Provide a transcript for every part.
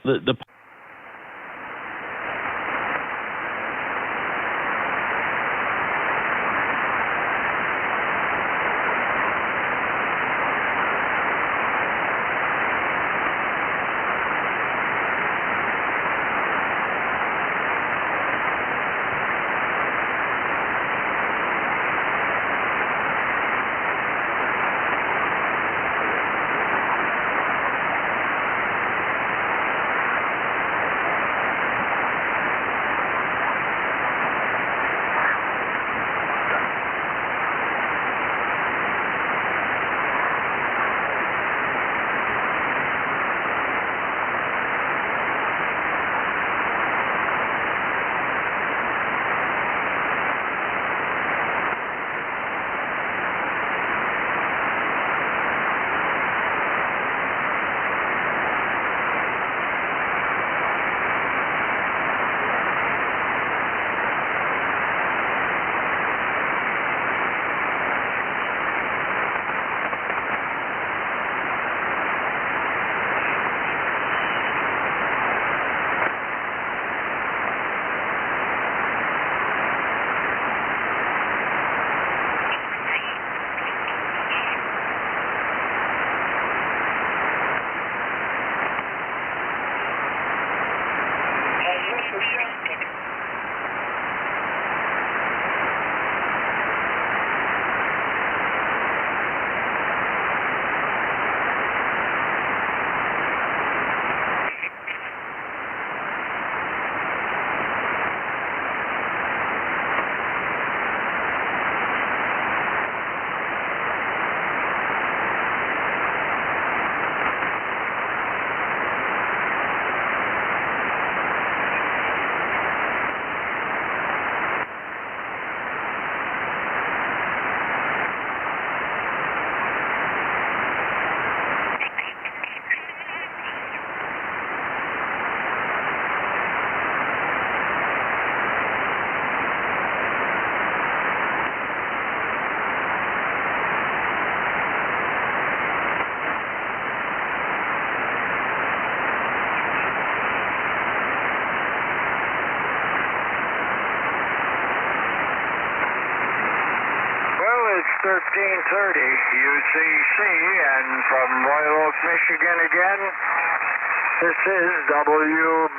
the It's 1330 UCC, and from Royal Oak, Michigan again, this is WBATIV,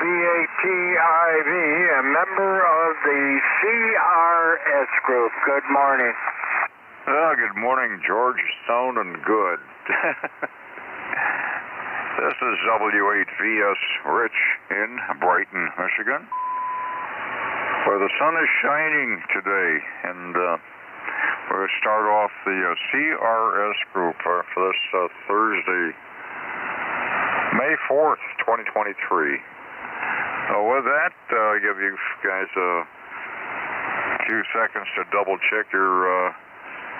a member of the CRS Group. Good morning. Good morning, George. Sounding good. This is W8VS Rich in Brighton, Michigan, where the sun is shining today, and we're going to start off the CRS Group for this Thursday, May 4th, 2023. With that, I'll give you guys a few seconds to double check your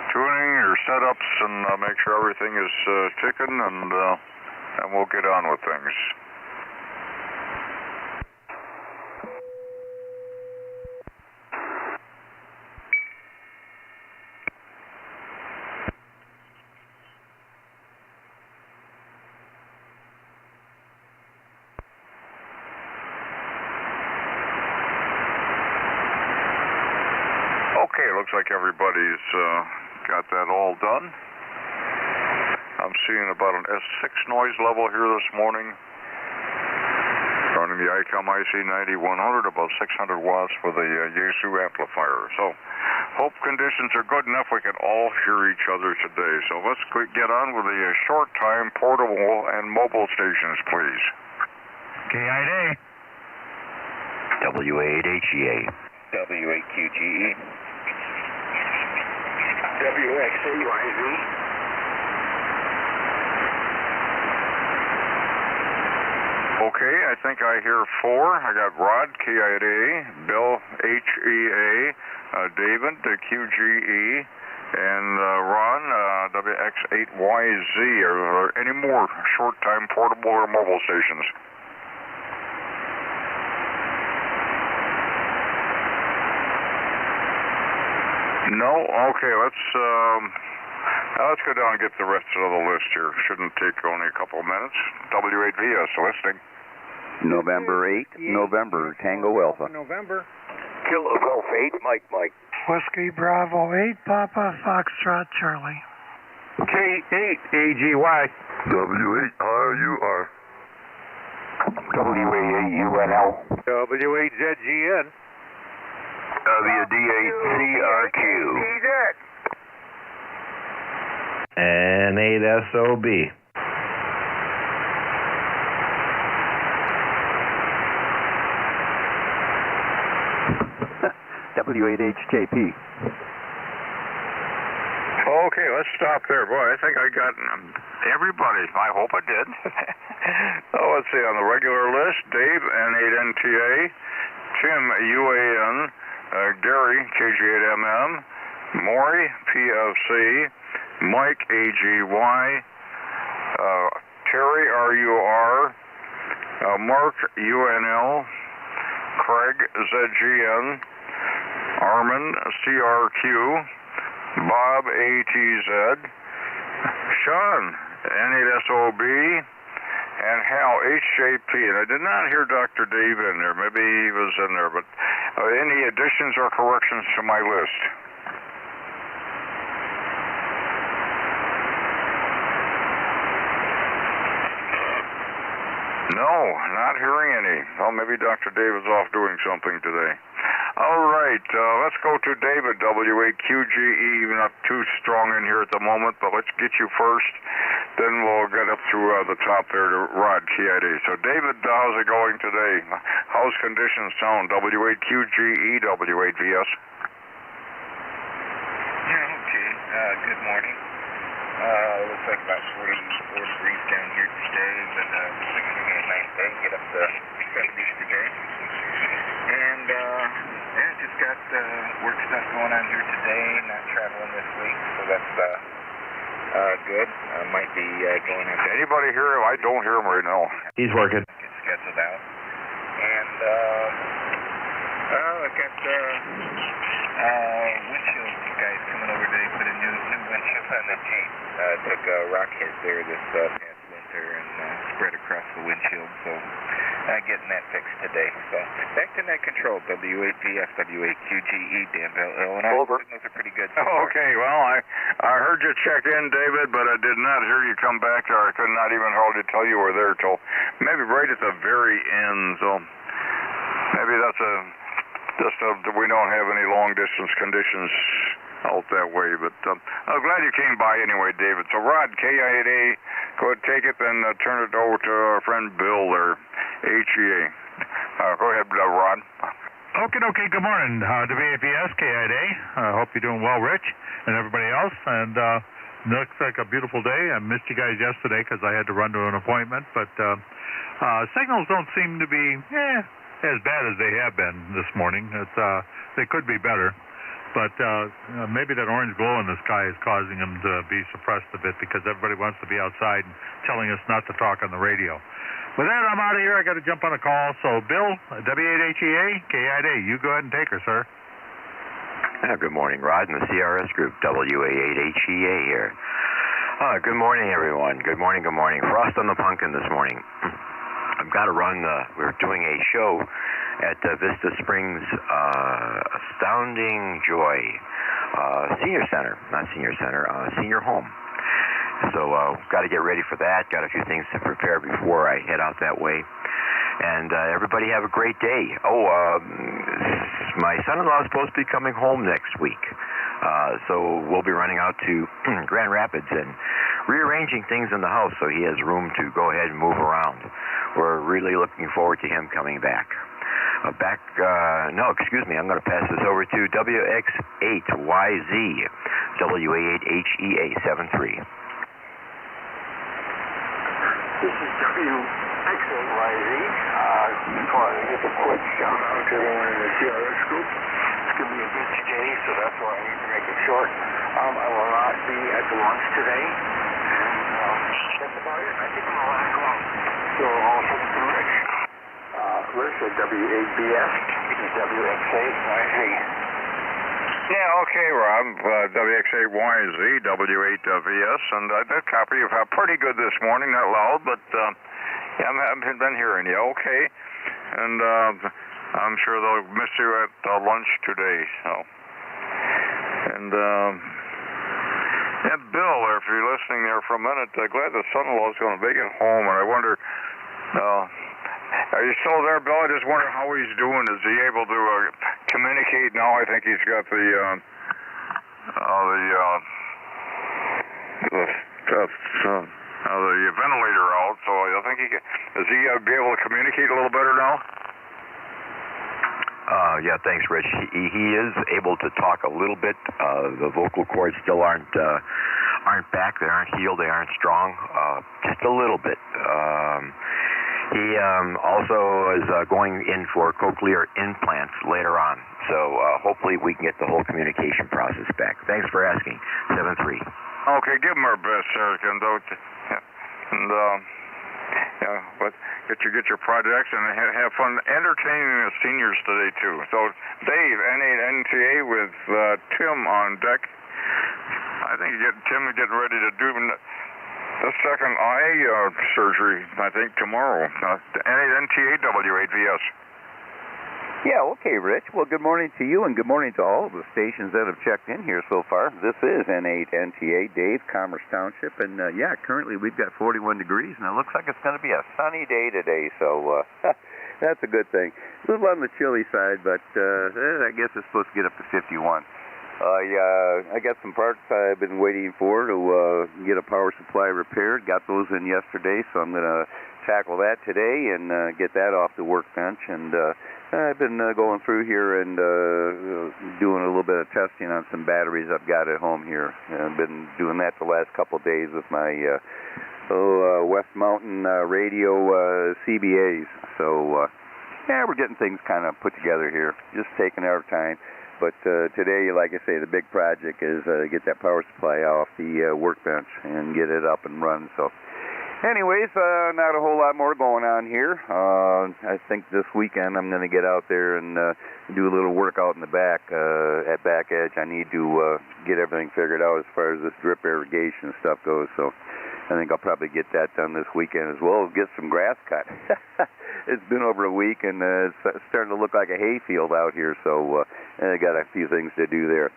tuning, your setups, and make sure everything is ticking, and we'll get on with things. Okay, looks like everybody's got that all done. I'm seeing about an S6 noise level here this morning. Running the ICOM IC9100, about 600 watts with a Yaesu amplifier. So, hope conditions are good enough we can all hear each other today. So let's get on with the short time portable and mobile stations, please. KID. W8HEA. W8QGE. WXAYZ. Okay, I think I hear 4. I got Rod, KIDA, Bill, HEA, David, QGE, and Ron, WX8YZ. Are there any more short-time portable or mobile stations? No? Okay, let's go down and get the rest of the list here. Shouldn't take only a couple of minutes. W8VS listening. November 8, November, Tango Alpha. November. Kilo Golf 8, Mike. Whiskey Bravo 8, Papa Foxtrot Charlie. K8 AGY. W8 RUR. W8UNL. W8 ZGN. W8 CRQ. And 8SOB. W8HJP. Okay, let's stop there. Boy, I think I got everybody. I hope I did. Oh, let's see. On the regular list, Dave, N8NTA, Tim, UAN, Gary, KG8MM, Maury, PFC, Mike, AGY, Terry, RUR, Mark, UNL, Craig, ZGN, Armin, CRQ, Bob, ATZ, Sean, N8SOB, and Hal, HJP. And I did not hear Dr. Dave in there. Maybe he was in there. But any additions or corrections to my list? No, not hearing any. Well, maybe Dr. Dave is off doing something today. All right, let's go to David, W8QGE. Not too strong in here at the moment, but let's get you first. Then we'll get up to the top there to Rod, KID. So, David, how's it going today? How's conditions sound? W8QGE, W8VS. Okay, good morning. Looks like about 44 degrees down here today, but looks like it's going to be a nice day. Get up to 70s today. And, just got work stuff going on here today, not traveling this week, so that's good. Might be going on. Anybody here? I don't hear him right now. He's working. Get scheduled out. And, I got windshield guys coming over today, put a new windshield on the Jeep. Took a rock hit there this past winter and spread across the windshield, so getting that fixed today. So back to net control, W8VF, W8QGE, Danville, Illinois. Over. Those are pretty good. Okay, well, I heard you check in, David, but I did not hear you come back there. I could not even hardly tell you were there till maybe right at the very end, so maybe that's we don't have any long-distance conditions out that way, but I'm glad you came by anyway, David. So, Rod, KIA, go ahead, take it, then turn it over to our friend Bill there, HEA. Go ahead, Rod. Okay, good morning. WAPS, KIA. I hope you're doing well, Rich, and everybody else. And looks like a beautiful day. I missed you guys yesterday because I had to run to an appointment, but signals don't seem to be as bad as they have been this morning. They could be better. But maybe that orange glow in the sky is causing them to be suppressed a bit because everybody wants to be outside and telling us not to talk on the radio. With that, I'm out of here. I got to jump on a call. So, Bill, W8HEA, KID, you go ahead and take her, sir. Good morning, Rod, and the CRS Group, WA8HEA here. Good morning, everyone. Good morning. Frost on the pumpkin this morning. I've got to run. We're doing a show at Vista Springs Astounding Joy Senior Center, not Senior Center, Senior Home. So got to get ready for that. Got a few things to prepare before I head out that way. And everybody have a great day. My son-in-law is supposed to be coming home next week. So we'll be running out to Grand Rapids and rearranging things in the house so he has room to go ahead and move around. We're really looking forward to him coming back. I'm going to pass this over to WX8YZ, WA8HEA 73. This is WX8YZ. Just wanted to give a quick shout out to everyone in the CRS Group. It's going to be a busy day, so that's why I need to make it short. I will not be at the lunch today. And that's about it. I think I'm the last one. So I'll send it to Rich. Rich at W8BS. This is WX8YZ. Yeah, okay, Rob. WX8YZ, W8VS, and that copy you've had pretty good this morning, not loud, but Yeah, I haven't been hearing you. Okay. And I'm sure they'll miss you at lunch today. So. And yeah, Bill, if you're listening there for a minute, glad the son-in-law's going to make it home. And I wonder, are you still there, Bill? I just wonder how he's doing. Is he able to communicate now? I think he's got the ventilator out, so I think does he be able to communicate a little better now? Yeah, thanks, Rich. He is able to talk a little bit. The vocal cords still aren't back. They aren't healed. They aren't strong. Just a little bit. He also is going in for cochlear implants later on. So hopefully we can get the whole communication process back. Thanks for asking. 7-3. Okay, give him our best, Eric, and but get your projects and have fun entertaining the seniors today too. So Dave, N8NTA with Tim on deck. I think Tim is getting ready to do the second eye surgery, I think, tomorrow. N8NTA W8VS. Yeah, okay, Rich. Well, good morning to you, and good morning to all the stations that have checked in here so far. This is N8NTA, Dave, Commerce Township, and yeah, currently we've got 41 degrees, and it looks like it's going to be a sunny day today, so that's a good thing. A little on the chilly side, but I guess it's supposed to get up to 51. I got some parts I've been waiting for to get a power supply repaired. Got those in yesterday, so I'm going to tackle that today and get that off the workbench. And I've been going through here and doing a little bit of testing on some batteries I've got at home here. I've been doing that the last couple of days with my West Mountain radio CBAs. So, yeah, we're getting things kind of put together here, just taking our time. But today, like I say, the big project is get that power supply off the workbench and get it up and running. So, anyways, not a whole lot more going on here. I think this weekend I'm going to get out there and do a little work out in the back at Back Edge. I need to get everything figured out as far as this drip irrigation stuff goes. So, I think I'll probably get that done this weekend as well as get some grass cut. It's been over a week, and it's starting to look like a hayfield out here, so I got a few things to do there.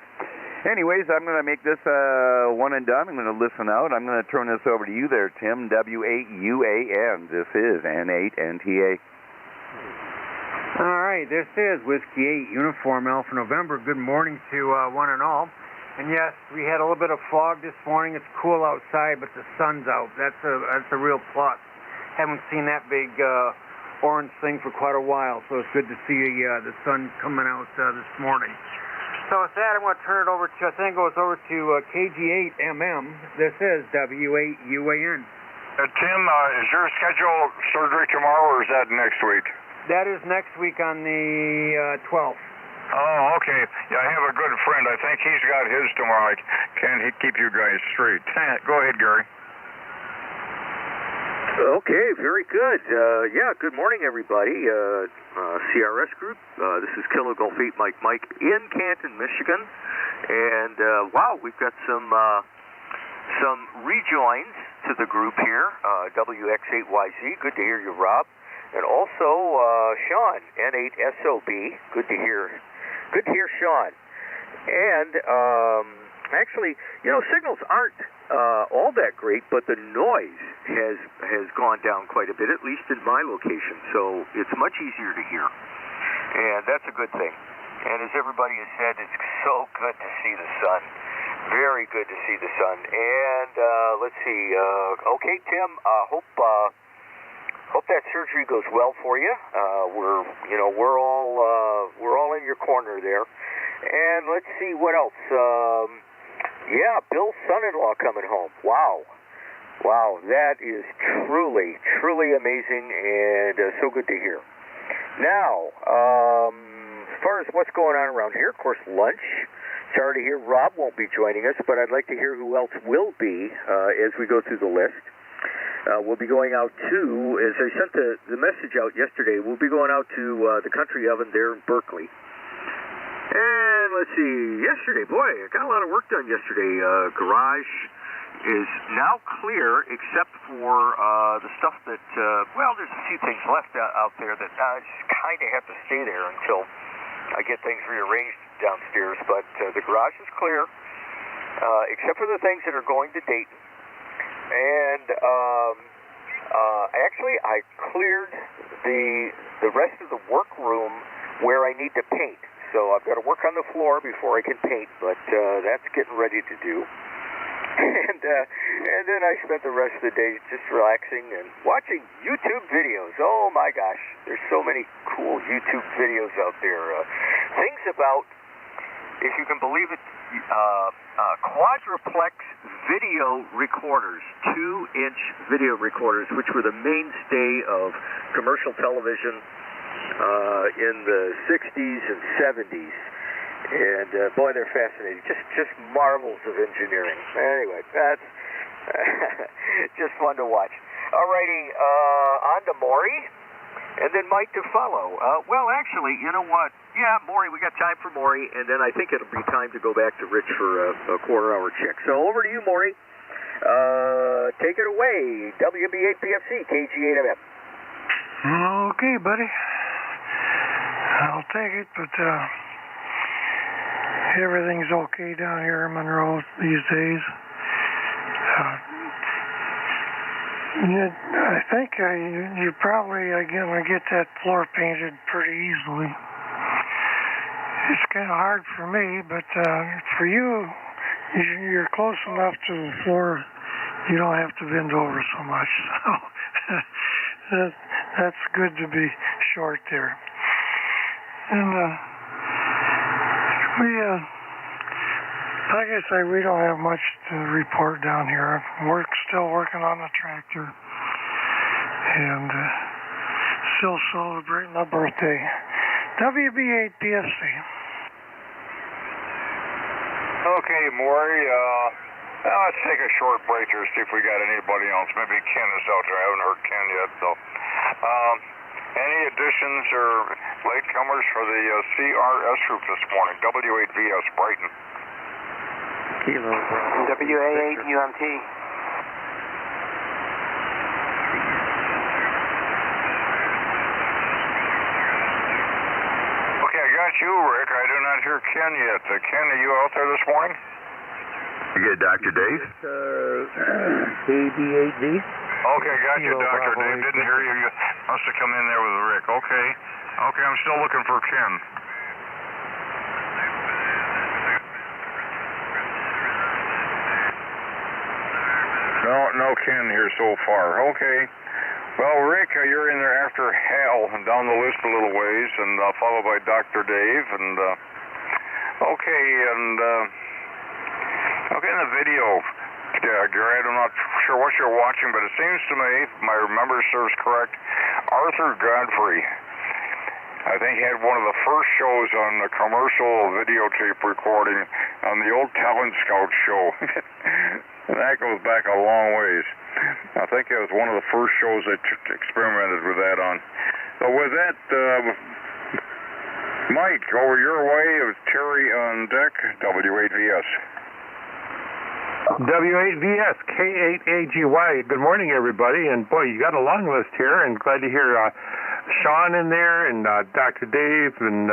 Anyways, I'm going to make this one and done. I'm going to listen out. I'm going to turn this over to you there, Tim, W8UAN. This is N8NTA. All right, this is Whiskey 8, Uniform Alpha November. Good morning to one and all. And yes, we had a little bit of fog this morning. It's cool outside, but the sun's out. That's a real plus. Haven't seen that big orange thing for quite a while, so it's good to see the sun coming out this morning. So with that, I'm going to turn it over to, I think it goes over to KG8MM. This is W8UAN. Tim, is your schedule surgery tomorrow, or is that next week? That is next week on the 12th. Oh, okay. Yeah, I have a good friend. I think he's got his tomorrow. Can he keep you guys straight? Go ahead, Gary. Okay, very good. Yeah, good morning, everybody. CRS Group. This is Kilo Golf 8 Mike in Canton, Michigan. And, wow, we've got some rejoins to the group here. WX8YZ. Good to hear you, Rob. And also, Sean, N8SOB. Good to hear Sean. And, actually, signals aren't all that great, but the noise has gone down quite a bit, at least in my location. So it's much easier to hear. And that's a good thing. And as everybody has said, it's so good to see the sun. Very good to see the sun. And let's see. Okay, Tim, hope that surgery goes well for you. We're all in your corner there. And let's see what else. Yeah, Bill's son-in-law coming home. Wow, that is truly, truly amazing and so good to hear. Now, as far as what's going on around here, of course, lunch. Sorry to hear Rob won't be joining us, but I'd like to hear who else will be as we go through the list. We'll be going out to, as I sent the message out yesterday, we'll be going out to the Country Oven there in Berkeley. And let's see, yesterday, boy, I got a lot of work done yesterday. Garage, is now clear, except for the stuff that, well, there's a few things left out there that I just kind of have to stay there until I get things rearranged downstairs. But the garage is clear, except for the things that are going to Dayton. And actually, I cleared the rest of the workroom where I need to paint. So I've got to work on the floor before I can paint, but that's getting ready to do. And then I spent the rest of the day just relaxing and watching YouTube videos. Oh my gosh, there's so many cool YouTube videos out there. Things about, if you can believe it, quadruplex video recorders, 2-inch video recorders, which were the mainstay of commercial television in the 60s and 70s. And boy, they're fascinating. Just marvels of engineering. Anyway, that's just fun to watch. Alrighty, on to Maury, and then Mike to follow. Well, actually, you know what? Yeah, Maury, we got time for Maury, and then I think it'll be time to go back to Rich for a quarter-hour check. So over to you, Maury. Take it away. WB8PFC, KG8MM. Okay, buddy. I'll take it, but everything's okay down here in Monroe these days. I think you probably are going to get that floor painted pretty easily. It's kind of hard for me, but for you, you're close enough to the floor, you don't have to bend over so much. So that's good to be short there. And like I say, we don't have much to report down here. We're still working on the tractor and still celebrating my birthday. WB8PFC. Okay, Maury, let's take a short break here, see if we got anybody else. Maybe Ken is out there. I haven't heard Ken yet, though. Any additions or latecomers for the CRS Group this morning? W8VS, Brighton. Kilo. WA8UMT. Okay, I got you, Rick. I do not hear Ken yet. Ken, are you out there this morning? You get Dr. Dave? AB8V. Okay, got you, Dr. Dave. Didn't hear you. You must have come in there with Rick. Okay, I'm still looking for Ken. No Ken here so far. Okay. Well, Rick, you're in there after Hal and down the list a little ways, and followed by Dr. Dave. And okay, in the video, Gary, I'm not sure what you're watching, but it seems to me, if my memory serves correct, Arthur Godfrey, I think he had one of the first shows on the commercial videotape recording on the old Talent Scout show. And that goes back a long ways. I think it was one of the first shows they experimented with that on. So with that, Mike, over your way, it was Terry on deck, W8VS. W8VS, K8AGY. Good morning, everybody. And boy, you got a long list here, and glad to hear Sean in there, and Dr. Dave, and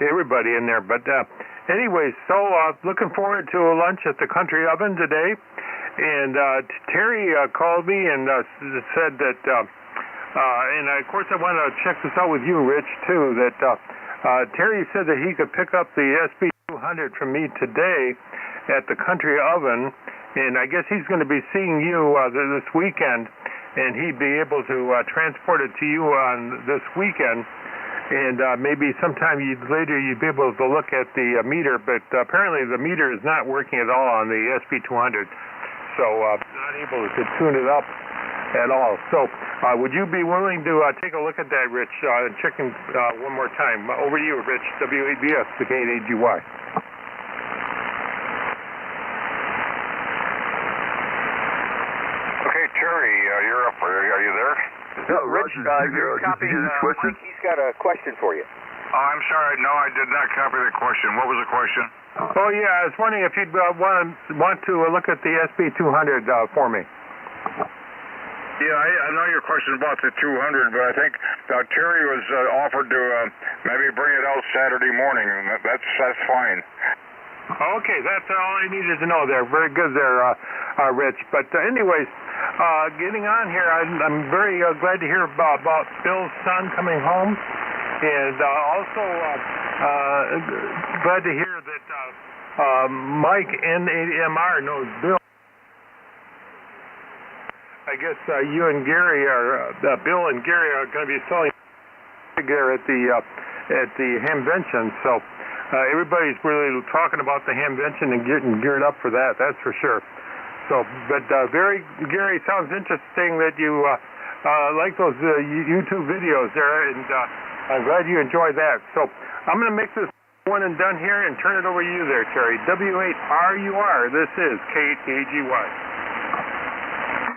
everybody in there. But anyways, so looking forward to a lunch at the Country Oven today. And Terry called me and said that, and of course I want to check this out with you, Rich, too, that Terry said that he could pick up the SB200 from me today at the Country Oven, and I guess he's going to be seeing you this weekend, and he'd be able to transport it to you on this weekend, and maybe sometime later you'd be able to look at the meter, but apparently the meter is not working at all on the SB200, so not able to tune it up at all. So would you be willing to take a look at that, Rich, and check in one more time? Over to you, Rich, W8BS, the K8AGY. Terry, you're up. Are you there? No, Rich, you're copying Mike. He's got a question for you. I'm sorry. No, I did not copy the question. What was the question? Oh, yeah, I was wondering if you'd want to look at the SB200 for me. Yeah, I know your question about the 200, but I think Terry was offered to maybe bring it out Saturday morning, and that's fine. Okay, that's all I needed to know there. Very good there, Rich. But anyways, getting on here, I'm very glad to hear about Bill's son coming home, and also glad to hear that Mike N8MR knows Bill. I guess you and Gary are Bill and Gary are going to be selling there at the Hamvention. So everybody's really talking about the Hamvention and getting geared up for that. That's for sure. So, but Gary, sounds interesting that you like those YouTube videos there, and I'm glad you enjoyed that. So I'm going to make this one and done here and turn it over to you there, Terry. W8RUR. This is K8AGY.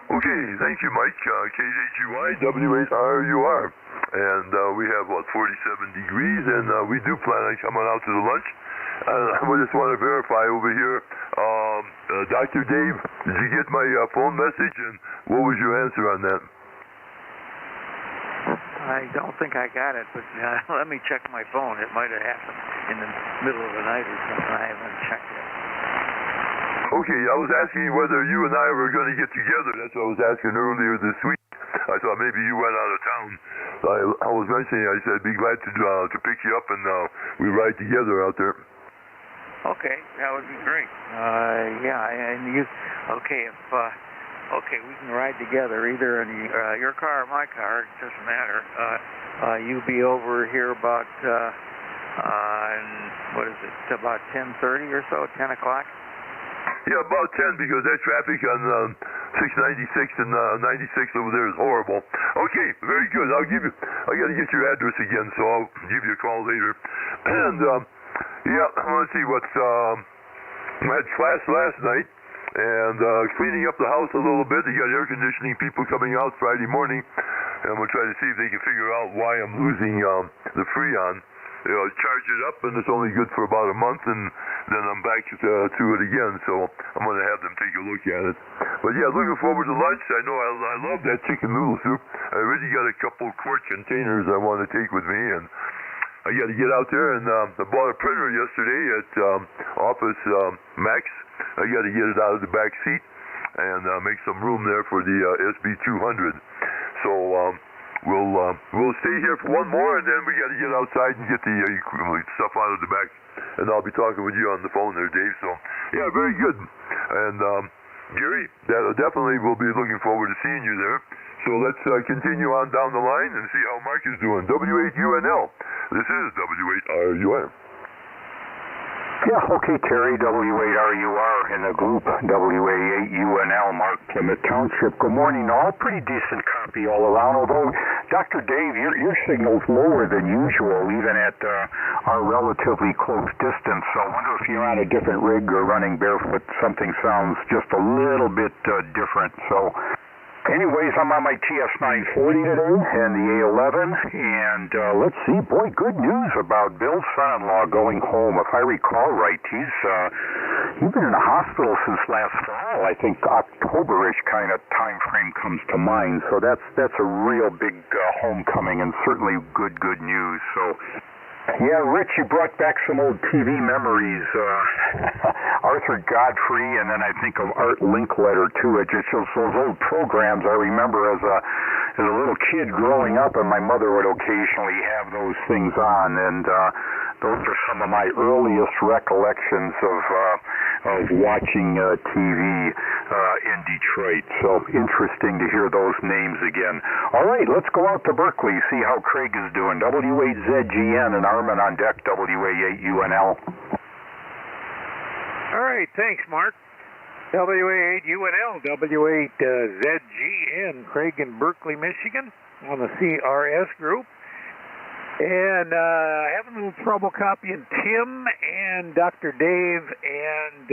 Okay, thank you, Mike. K8AGY, W8RUR. And we have, 47 degrees, and we do plan on coming out to the lunch. I just want to verify over here, Dr. Dave, did you get my phone message, and what was your answer on that? I don't think I got it, but let me check my phone. It might have happened in the middle of the night or something. I haven't checked it. Okay, I was asking whether you and I were going to get together. That's what I was asking earlier this week. I thought maybe you went out of town. I was mentioning, I said, I'd be glad to pick you up and we ride together out there. Okay, that would be great. Yeah, and you, okay, we can ride together either in your car or my car. It doesn't matter. You be over here about, what is it, about 10:30 or so, 10 o'clock? Yeah, about 10, because that traffic on 696 and 96 over there is horrible. Okay, very good. I got to get your address again, so I'll give you a call later. And yeah, let's see what. I had class last night and cleaning up the house a little bit. You got air conditioning people coming out Friday morning, and I'm gonna try to see if they can figure out why I'm losing the Freon. Charge it up, and it's only good for about a month, and then I'm back to it again. So I'm going to have them take a look at it. But yeah, looking forward to lunch. I know I love that chicken noodle soup. I already got a couple quart containers I want to take with me, and I got to get out there. And I bought a printer yesterday at Office Max. I got to get it out of the back seat and make some room there for the SB200. So we'll stay here for one more, and then we got to get outside and get the stuff out of the back. And I'll be talking with you on the phone there, Dave. So yeah, very good. And Gary, definitely we'll be looking forward to seeing you there. So let's continue on down the line and see how Mark is doing. W8UNL. This is W8RUR. Yeah, okay, Terry, W8RUR in the group, W8UNL, Mark, Plymouth Township. Good morning, all. Pretty decent copy all around, although, Dr. Dave, your signal's lower than usual, even at our relatively close distance. So I wonder if you're on a different rig or running barefoot. Something sounds just a little bit different. So anyways, I'm on my TS940 today and the A11, and let's see, boy, good news about Bill's son-in-law going home. If I recall right, he's been in the hospital since last fall. I think October-ish kind of time frame comes to mind. So that's a real big homecoming, and certainly good news. So yeah, Rich, you brought back some old TV memories. Arthur Godfrey, and then I think of Art Linkletter too. It just shows those old programs I remember as a little kid growing up, and my mother would occasionally have those things on, and those are some of my earliest recollections of watching TV in Detroit. So interesting to hear those names again. All right, let's go out to Berkeley, see how Craig is doing. W8ZGN and Armin on deck, WA8UNL. All right, thanks, Mark. WA8UNL, W8ZGN, Craig in Berkeley, Michigan, on the CRS Group. And having a little trouble copying Tim and Dr. Dave, and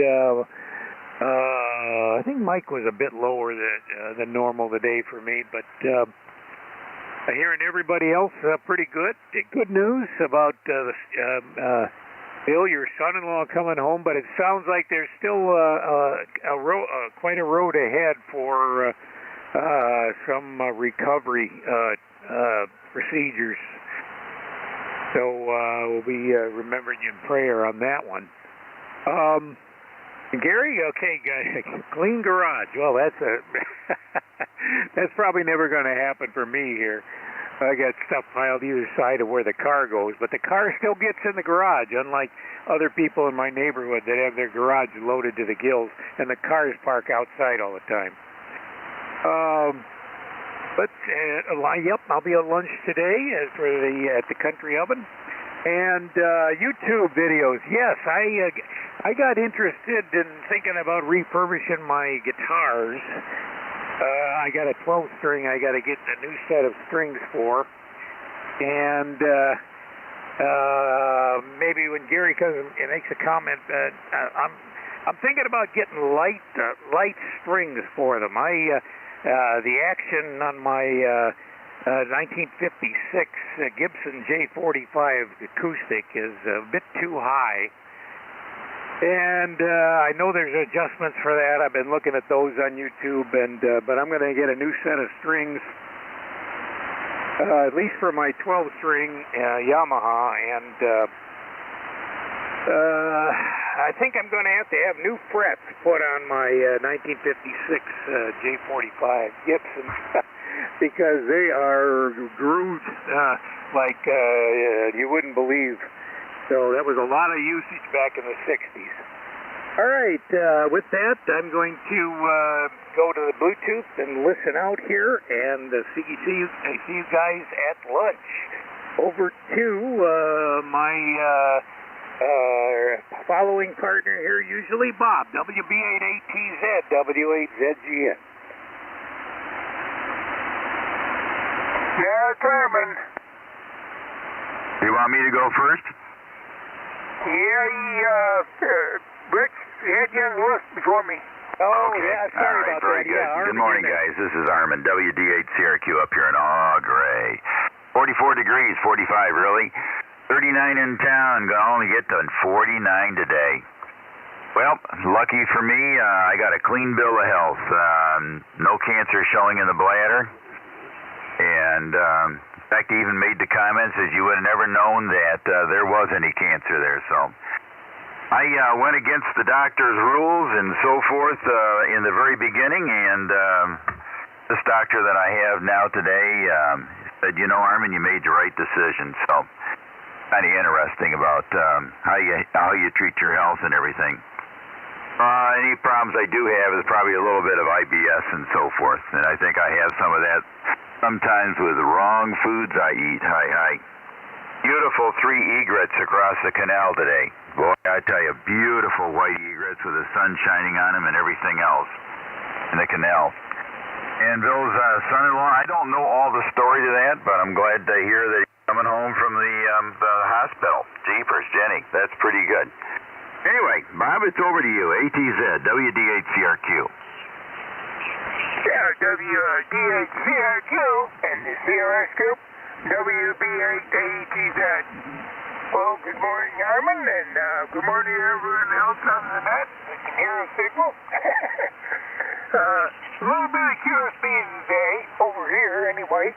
I think Mike was a bit lower than normal today for me, but Hearing everybody else pretty good. Good news about Bill, your son-in-law, coming home, but it sounds like there's still quite a road ahead for some recovery procedures. So we'll be remembering you in prayer on that one. Gary, okay, clean garage. Well, that's probably never going to happen for me here. I got stuff piled either side of where the car goes, but the car still gets in the garage, unlike other people in my neighborhood that have their garage loaded to the gills, and the cars park outside all the time. Yep, I'll be at lunch today at the Country Oven. And YouTube videos. Yes, I got interested in thinking about refurbishing my guitars. I got a 12-string I got to get a new set of strings for. And maybe when Gary comes and makes a comment, I'm thinking about getting light strings for them. The action on my 1956 Gibson J45 acoustic is a bit too high. And I know there's adjustments for that. I've been looking at those on YouTube, but I'm going to get a new set of strings, at least for my 12-string Yamaha, and I think I'm going to have new frets put on my 1956 J45 Gibson because they are grooved like you wouldn't believe. So that was a lot of usage back in the 60s. All right, with that, I'm going to go to the Bluetooth and listen out here, and see you guys at lunch. Over to my following partner here, usually Bob, WB88TZ, W8ZGN. Yeah, Carmen. You want me to go first? Yeah, Rick had you on the list before me. Oh, okay. Yeah, sorry about very that. Good. Yeah, good morning, guys. This is Armin, WD8CRQ up here in Gray. 44 degrees, 45 really. 39 in town, gonna only get to 49 today. Well, lucky for me, I got a clean bill of health. No cancer showing in the bladder. And in fact, he even made the comments that you would have never known that there was any cancer there. So I went against the doctor's rules and so forth in the very beginning, and this doctor that I have now today said, you know, Armin, you made the right decision. So kind of interesting about how you treat your health and everything. Any problems I do have is probably a little bit of IBS and so forth, and I think I have some of that sometimes with the wrong foods I eat. Hi. Beautiful 3 egrets across the canal today. Boy, I tell you, beautiful white egrets with the sun shining on them and everything else in the canal. And Bill's son-in-law, I don't know all the story to that, but I'm glad to hear that he's coming home from the hospital. Jeepers, Jenny, that's pretty good. Anyway, Bob, it's over to you. ATZ, WD8CRQ. Yeah, WD8CRQ and the CRS Group, WB8ATZ. Well, good morning, Armin, and good morning to everyone else on the net that can hear a signal. A little bit of QSB today, over here anyway.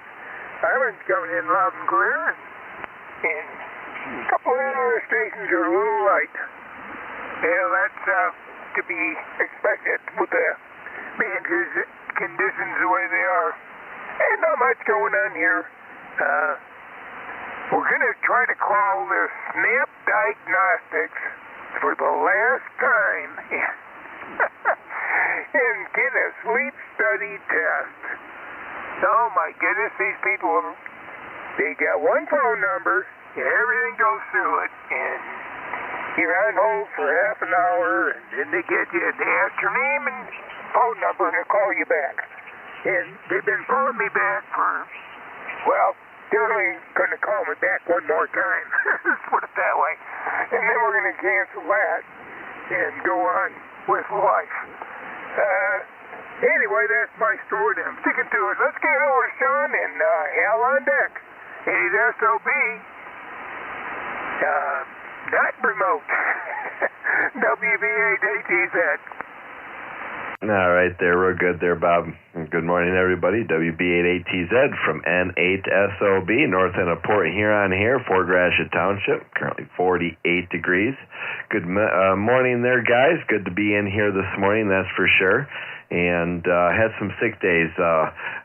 Armin's coming in loud and clear, and a couple of other stations are a little light. Yeah, that's to be expected with the conditions the way they are. Ain't not much going on here. We're going to try to call this SNAP Diagnostics for the last time and get a sleep study test. Oh my goodness, these people, they got one phone number and everything goes through it, and you're on hold for half an hour, and then they get you, they ask your name and phone number, and they'll call you back. And they've been calling me back for, well, they're only going to call me back one more time. Let's put it that way. And then we're going to cancel that and go on with life. Anyway, that's my story, and I'm sticking to it. Let's get over to Sean and hell on deck. 8SOB. Not remote. WB8ATZ. All right, there. Real good there, Bob. Good morning, everybody. WB8ATZ from N8SOB, north end of Port Huron here, Fort Gratiot Township, currently 48 degrees. Good morning there, guys. Good to be in here this morning, that's for sure. And had some sick days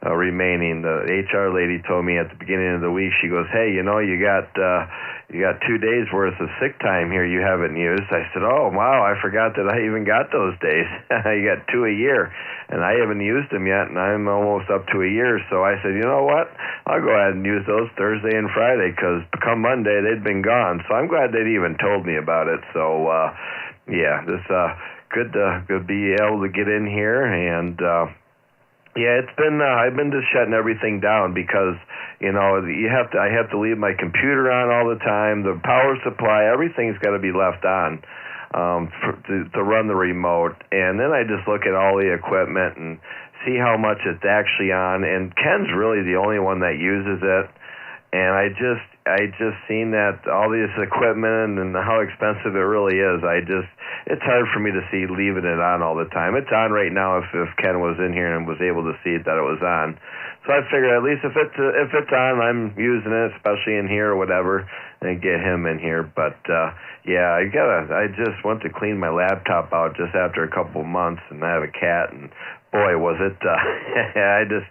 remaining. The HR lady told me at the beginning of the week, she goes, hey, you know, you got 2 days worth of sick time here you haven't used. I said, oh, wow, I forgot that I even got those days. You got 2 a year, and I haven't used them yet, and I'm almost up to a year. So I said, you know what, I'll go ahead and use those Thursday and Friday, because come Monday, they'd been gone. So I'm glad they'd even told me about it. So, yeah, this good to be able to get in here, and yeah, it's been I've been just shutting everything down because, you know, I have to leave my computer on all the time. The power supply, everything's got to be left on to run the remote. And then I just look at all the equipment and see how much it's actually on. And Ken's really the only one that uses it. And I just seen that all this equipment and how expensive it really is. It's hard for me to see leaving it on all the time. It's on right now if Ken was in here and was able to see that it was on. So I figured at least if it's on, I'm using it, especially in here or whatever, and get him in here. But yeah, I just went to clean my laptop out just after a couple of months, and I have a cat, and boy, was it I just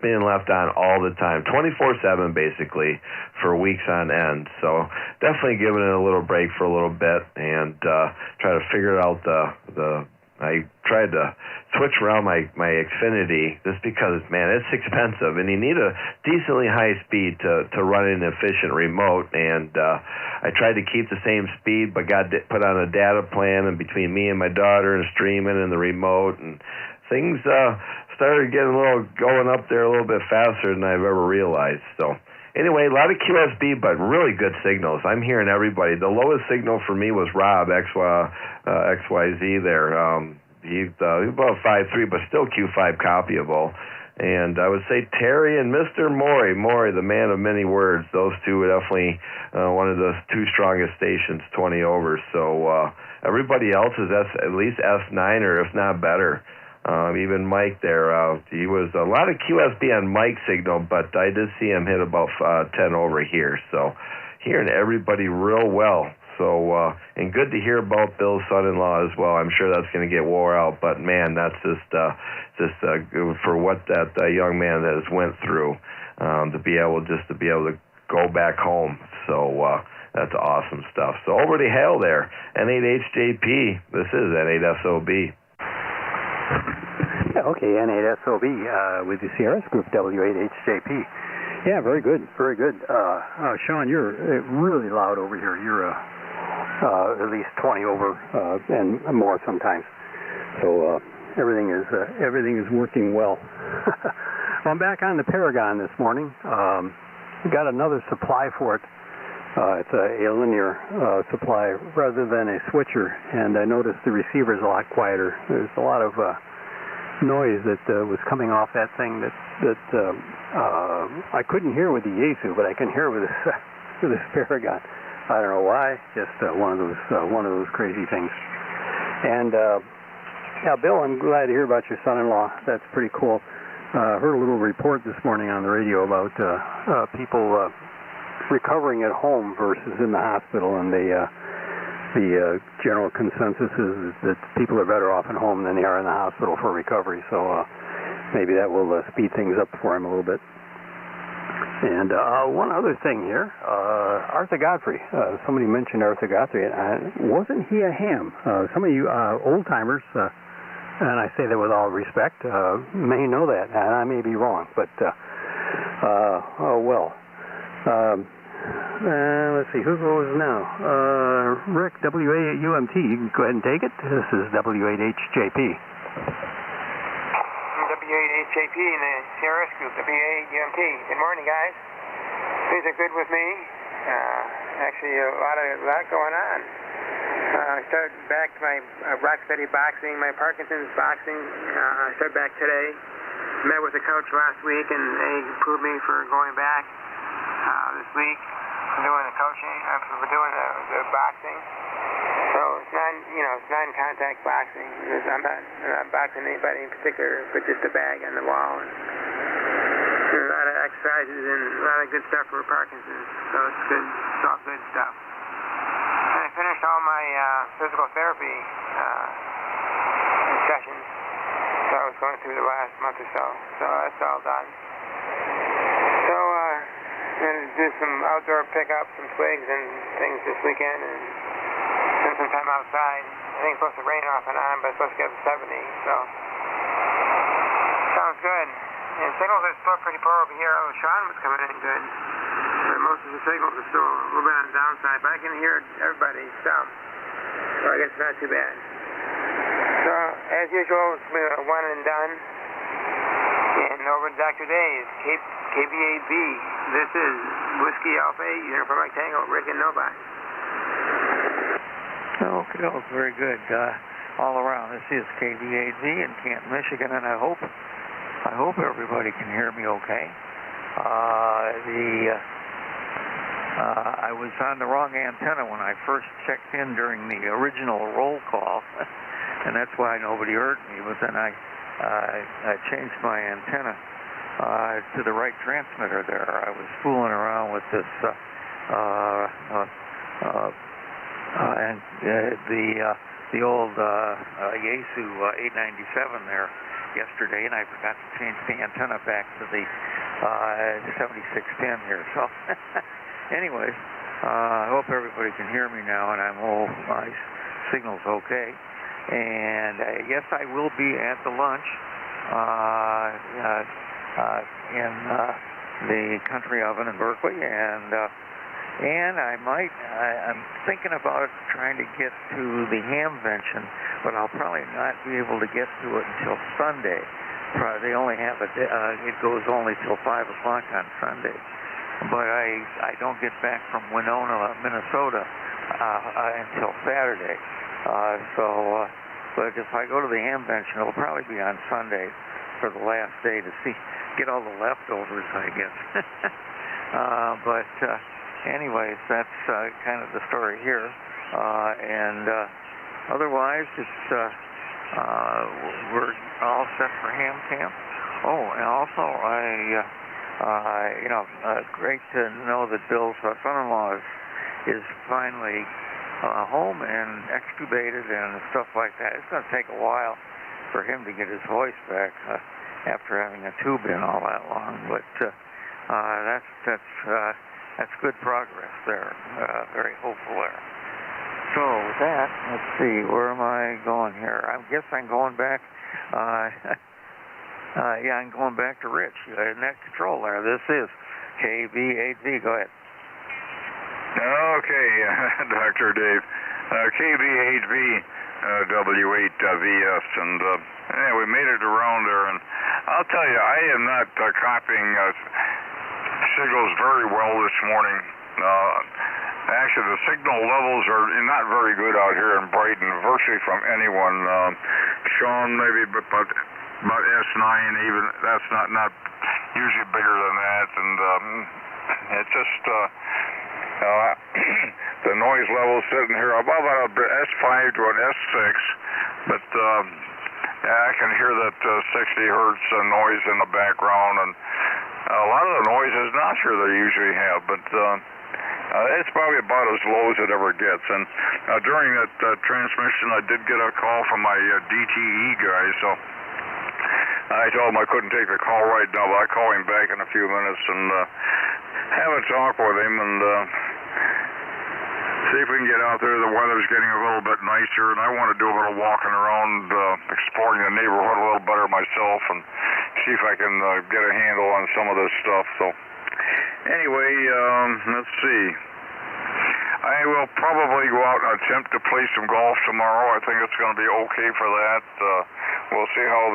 being left on all the time, 24/7 basically, for weeks on end. So definitely giving it a little break for a little bit and try to figure out I tried to switch around my Xfinity just because, man, it's expensive, and you need a decently high speed to run an efficient remote. And I tried to keep the same speed, but put on a data plan, and between me and my daughter and streaming and the remote, and things started getting going up there a little bit faster than I've ever realized. So anyway, a lot of QSB, but really good signals. I'm hearing everybody. The lowest signal for me was Rob, XYZ there. He's about 5.3, but still Q5 copyable. And I would say Terry and Mr. Maury, the man of many words. Those two are definitely one of the two strongest stations, 20 over. So everybody else is at least S9 or if not better. Even Mike there, he was a lot of QSB on Mike's signal, but I did see him hit about 10 over here. So hearing everybody real well. So, and good to hear about Bill's son-in-law as well. I'm sure that's going to get wore out, but man, that's just for what that young man has went through, to be able to go back home. So, that's awesome stuff. So over to Hale there, N8HJP. This is N8SOB. Okay, N8SOB with the CRS Group, W8HJP. Yeah, very good, very good. Sean, you're really loud over here. You're at least 20 over and more sometimes. So everything is working well. Well, I'm back on the Paragon this morning. Got another supply for it. It's a linear supply rather than a switcher, and I noticed the receiver's a lot quieter. There's a lot of noise that was coming off that thing that I couldn't hear with the Yaesu, but I can hear with this Paragon. I don't know why. Just one of those crazy things. And yeah, Bill, I'm glad to hear about your son-in-law. That's pretty cool. Heard a little report this morning on the radio about people recovering at home versus in the hospital, and the general consensus is that people are better off at home than they are in the hospital for recovery. So maybe that will speed things up for him a little bit. And one other thing here, Arthur Godfrey. Somebody mentioned Arthur Godfrey. Wasn't he a ham? Some of you old-timers, and I say that with all respect, may know that, and I may be wrong, but oh well. Let's see, who goes now? Rick, WA-UMT, you can go ahead and take it. This is W8HJP. W8HJP in the CRS Group, WA-UMT. Good morning, guys. Things are good with me. Actually, a lot going on. started back to my rock steady boxing, my Parkinson's boxing. I started back today. Met with the coach last week, and they approved me for going back this week. For doing the coaching, for doing the boxing. So it's non-contact boxing. I'm not boxing anybody in particular, but just a bag on the wall. And there's a lot of exercises and a lot of good stuff for Parkinson's. So it's good. It's all good stuff. And I finished all my physical therapy sessions. So I was going through the last month or so. So that's all done. So I'm going to do some outdoor pickups, some twigs and things this weekend, and spend some time outside. I think it's supposed to rain off and on, but it's supposed to get up to 70. So sounds good. And signals are still pretty poor over here. Oh, Sean was coming in good. But most of the signals are still a little bit on the downside, but I can hear everybody some. So I guess it's not too bad. So, as usual, it's been a one and done. And over to Dr. Dave, KBAB. This is Whiskey Alpha 8, Uniform Mike Tango, Rick and Nobody. Okay, very good. All around. This is KBAZ in Canton, Michigan, and I hope everybody can hear me okay. I was on the wrong antenna when I first checked in during the original roll call, and that's why nobody heard me. But then I changed my antenna to the right transmitter there. I was fooling around with this the old Yaesu 897 there yesterday, and I forgot to change the antenna back to the 7610 here. So, anyways, I hope everybody can hear me now, and my signal's okay. And yes, I will be at the lunch in the Country Oven in Berkeley, and I'm thinking about trying to get to the Hamvention, but I'll probably not be able to get to it until Sunday. They only have it goes only till 5 o'clock on Sunday. But I don't get back from Winona, Minnesota until Saturday. But if I go to the Hamvention, it'll probably be on Sunday for the last day to get all the leftovers, I guess. But anyways, that's kind of the story here. And otherwise, it's we're all set for ham camp. Oh, and also great to know that Bill's son-in-law is finally home and extubated and stuff like that. It's going to take a while for him to get his voice back after having a tube in all that long, but that's good progress there. Very hopeful there. So with that, let's see, where am I going here? I guess I'm going back. I'm going back to Rich in that control there. This is KB8V. Go ahead. Okay, Dr. Dave. KB8V, W8VS, and we made it around there, and I'll tell you, I am not copying signals very well this morning. Actually, the signal levels are not very good out here in Brighton, virtually from anyone. Sean, maybe about S9, even that's not usually bigger than that, and it's just the noise level sitting here above an S5 to an S6, but I can hear that 60 hertz noise in the background, and a lot of the noise is not sure they usually have, but it's probably about as low as it ever gets. And during that transmission, I did get a call from my DTE guy, so I told him I couldn't take the call right now, but I'll call him back in a few minutes and have a talk with him and see if we can get out there. The weather's getting a little bit nicer, and I want to do a little walking around, exploring the neighborhood a little better myself, and see if I can get a handle on some of this stuff. So anyway, let's see. I will probably go out and attempt to play some golf tomorrow. I think it's going to be okay for that. We'll see how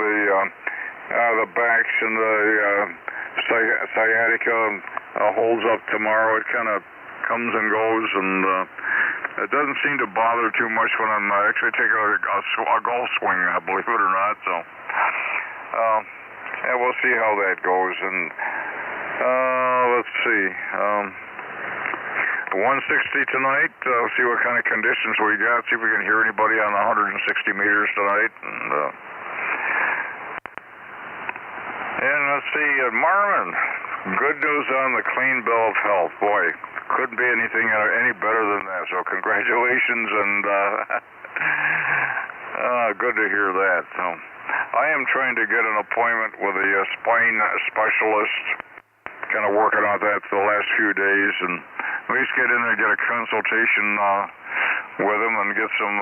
the backs and the sciatica holds up tomorrow. It kind of comes and goes, and it doesn't seem to bother too much when I'm actually taking a golf swing, believe it or not. So, yeah, we'll see how that goes. And let's see. 160 tonight. See what kind of conditions we got. See if we can hear anybody on 160 meters tonight. And let's see, Marvin. Good news on the clean bill of health. Boy, couldn't be anything any better than that. So congratulations, and good to hear that. So I am trying to get an appointment with a spine specialist. Kind of working on that for the last few days, and at least get in there and get a consultation with him and get some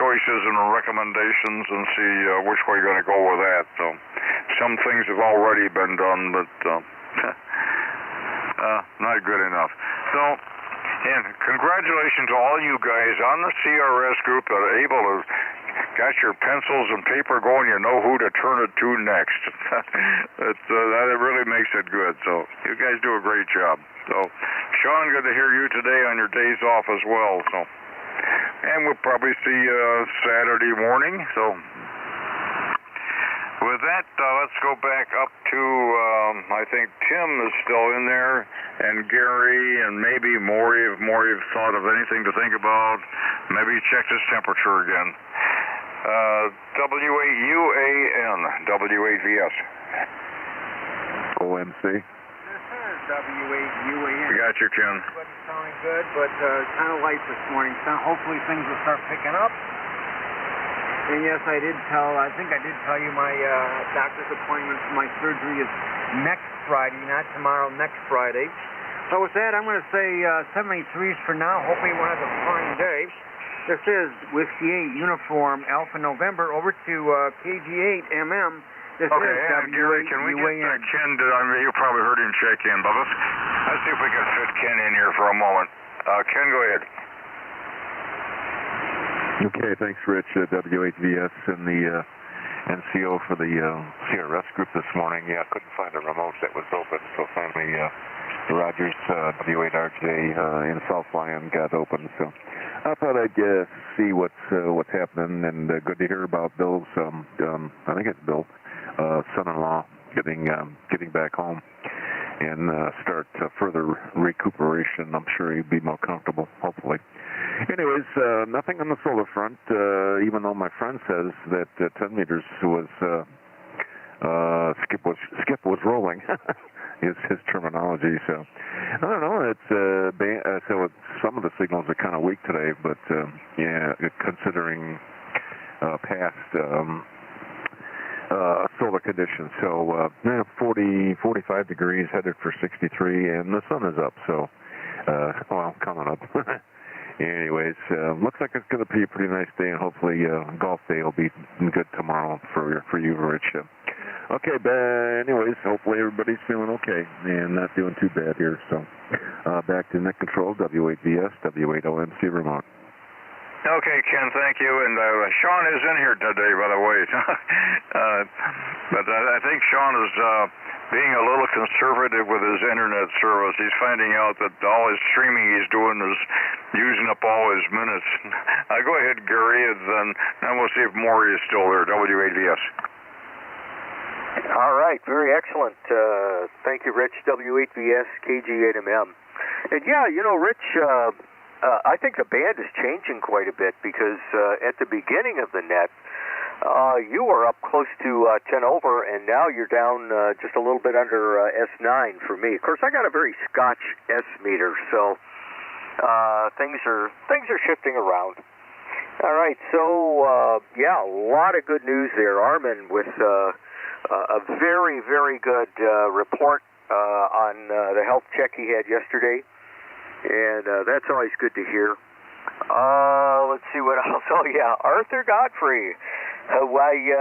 choices and recommendations and see which way you're going to go with that. So some things have already been done, but not good enough. So, and congratulations to all you guys on the CRS group that are able to got your pencils and paper going. You know who to turn it to next. That really makes it good. So you guys do a great job. So, Sean, good to hear you today on your days off as well. So, and we'll probably see you Saturday morning. So, with that, let's go back up to, I think Tim is still in there, and Gary, and maybe Maury, if Maury have thought of anything to think about. Maybe check his temperature again. W8UAN, W8VS. This OMC. is W8UAN. We got you, Ken. Everybody's sounding good, but kind of light this morning. So hopefully things will start picking up. And yes, I think I did tell you my doctor's appointment for my surgery is next Friday, not tomorrow, next Friday. So with that, I'm going to say 73s for now. Hopefully we'll have a fine day. This is Whiskey 8 Uniform Alpha November over to KG8MM. This okay, is Gary, can we get Ken to, I mean, you probably heard him check in, but let's see if we can fit Ken in here for a moment. Ken, go ahead. Okay, thanks, Rich. W8VS and the NCO for the CRS group this morning. Yeah, I couldn't find a remote that was open, so finally Rogers W8RJ in South Lyon got open. So I thought I'd see what's happening, and good to hear about Bill's. I think it's Bill, son-in-law getting back home and start further recuperation. I'm sure he'd be more comfortable, hopefully. Anyways, nothing on the solar front, even though my friend says that 10 meters was skip was rolling. Is his terminology. So I don't know. It's some of the signals are kind of weak today, but yeah, considering past solar conditions. So 45 degrees, headed for 63, and the sun is up. So well, coming up. Anyways, looks like it's going to be a pretty nice day, and hopefully golf day will be good tomorrow for you, Rich. Okay, but anyways, hopefully everybody's feeling okay and not doing too bad here. So back to net control, W8VS, W8OMC remote. Okay, Ken, thank you. And Sean is in here today, by the way. But I think Sean is being a little conservative with his internet service. He's finding out that all his streaming he's doing is using up all his minutes. Go ahead, Gary, and then we'll see if Maury is still there, W8VS. All right, very excellent. Thank you, Rich, W8VS, KG8MM. And yeah, you know, Rich, I think the band is changing quite a bit because at the beginning of the net, you were up close to 10 over, and now you're down just a little bit under S9 for me. Of course, I got a very Scotch S meter, so things are shifting around. All right, so yeah, a lot of good news there. Armin with a very, very good report on the health check he had yesterday, and that's always good to hear. Let's see what else. Oh, yeah, Arthur Godfrey. Hawaii.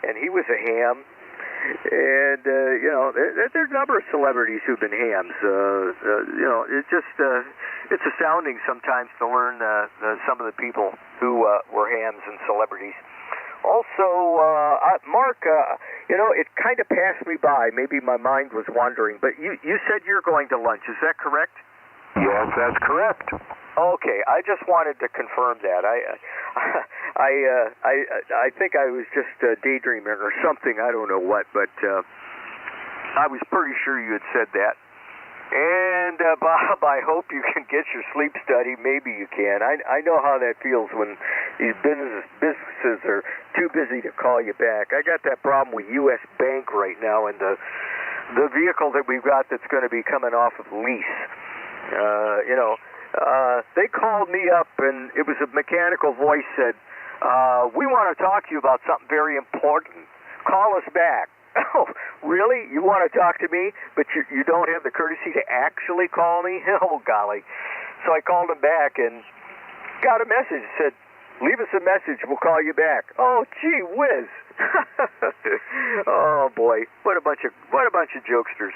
And he was a ham. And, you know, there's a number of celebrities who've been hams. You know, it's just, it's astounding sometimes to learn some of the people who were hams and celebrities. Also, Mark, you know, it kind of passed me by. Maybe my mind was wandering, but you said you're going to lunch. Is that correct? Yes, Yes, that's correct. Okay, I just wanted to confirm that. I think I was just daydreaming or something. I don't know what, but I was pretty sure you had said that. And Bob, I hope you can get your sleep study. Maybe you can. I know how that feels when these businesses are too busy to call you back. I got that problem with U.S. Bank right now, and the vehicle that we've got that's going to be coming off of lease. They called me up, and it was a mechanical voice said, "We want to talk to you about something very important. Call us back." Oh, really? You want to talk to me, but you don't have the courtesy to actually call me? Oh, golly. So I called him back and got a message. It said, "Leave us a message. We'll call you back." Oh, gee whiz. Oh, boy. What a bunch of jokesters.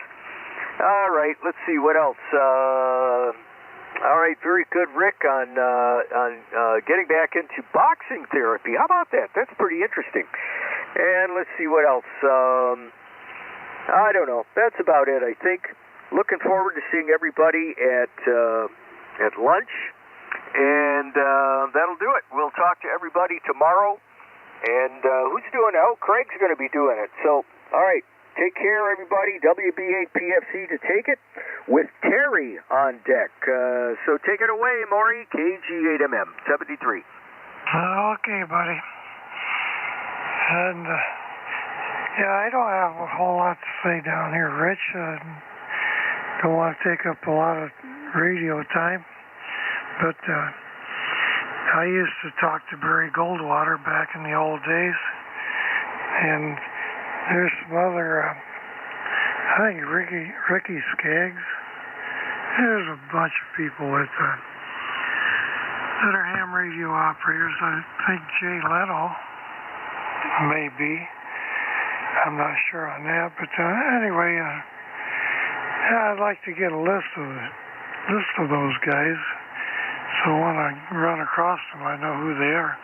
All right, let's see what else. All right, very good, Rick, on getting back into boxing therapy. How about that? That's pretty interesting. And let's see what else. I don't know. That's about it, I think. Looking forward to seeing everybody at lunch, and that'll do it. We'll talk to everybody tomorrow. And who's doing it? Oh, Craig's going to be doing it. So, all right. Take care, everybody. WB8PFC to take it with Terry on deck. So take it away, Maury. KG8MM 73. Okay, buddy. And, I don't have a whole lot to say down here, Rich. Don't want to take up a lot of radio time. But I used to talk to Barry Goldwater back in the old days. And there's some other, I think Ricky Skaggs. There's a bunch of people that are ham radio operators. I think Jay Leno may be. I'm not sure on that, but anyway, I'd like to get a list of those guys, so when I run across them, I know who they are.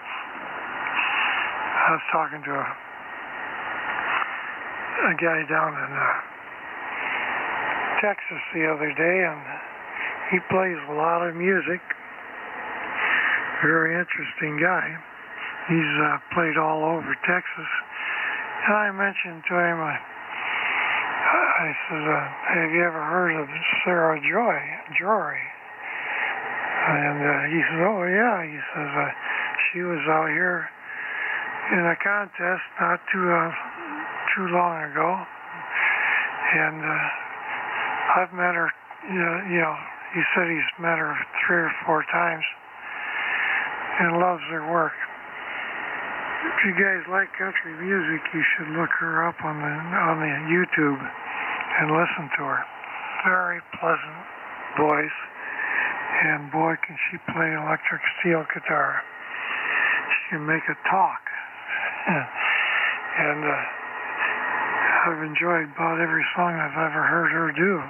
I was talking to a guy down in Texas the other day, and he plays a lot of music. Very interesting guy. He's played all over Texas. And I mentioned to him, I said, "Have you ever heard of Sarah Jory?" And he said, "Oh yeah." He says, "She was out here in a contest not too long ago, and I've met her. He said he's met her 3 or 4 times and loves her work. If you guys like country music, you should look her up on the YouTube and listen to her. Very pleasant voice, and boy, can she play electric steel guitar. She can make it talk." And I've enjoyed about every song I've ever heard her do.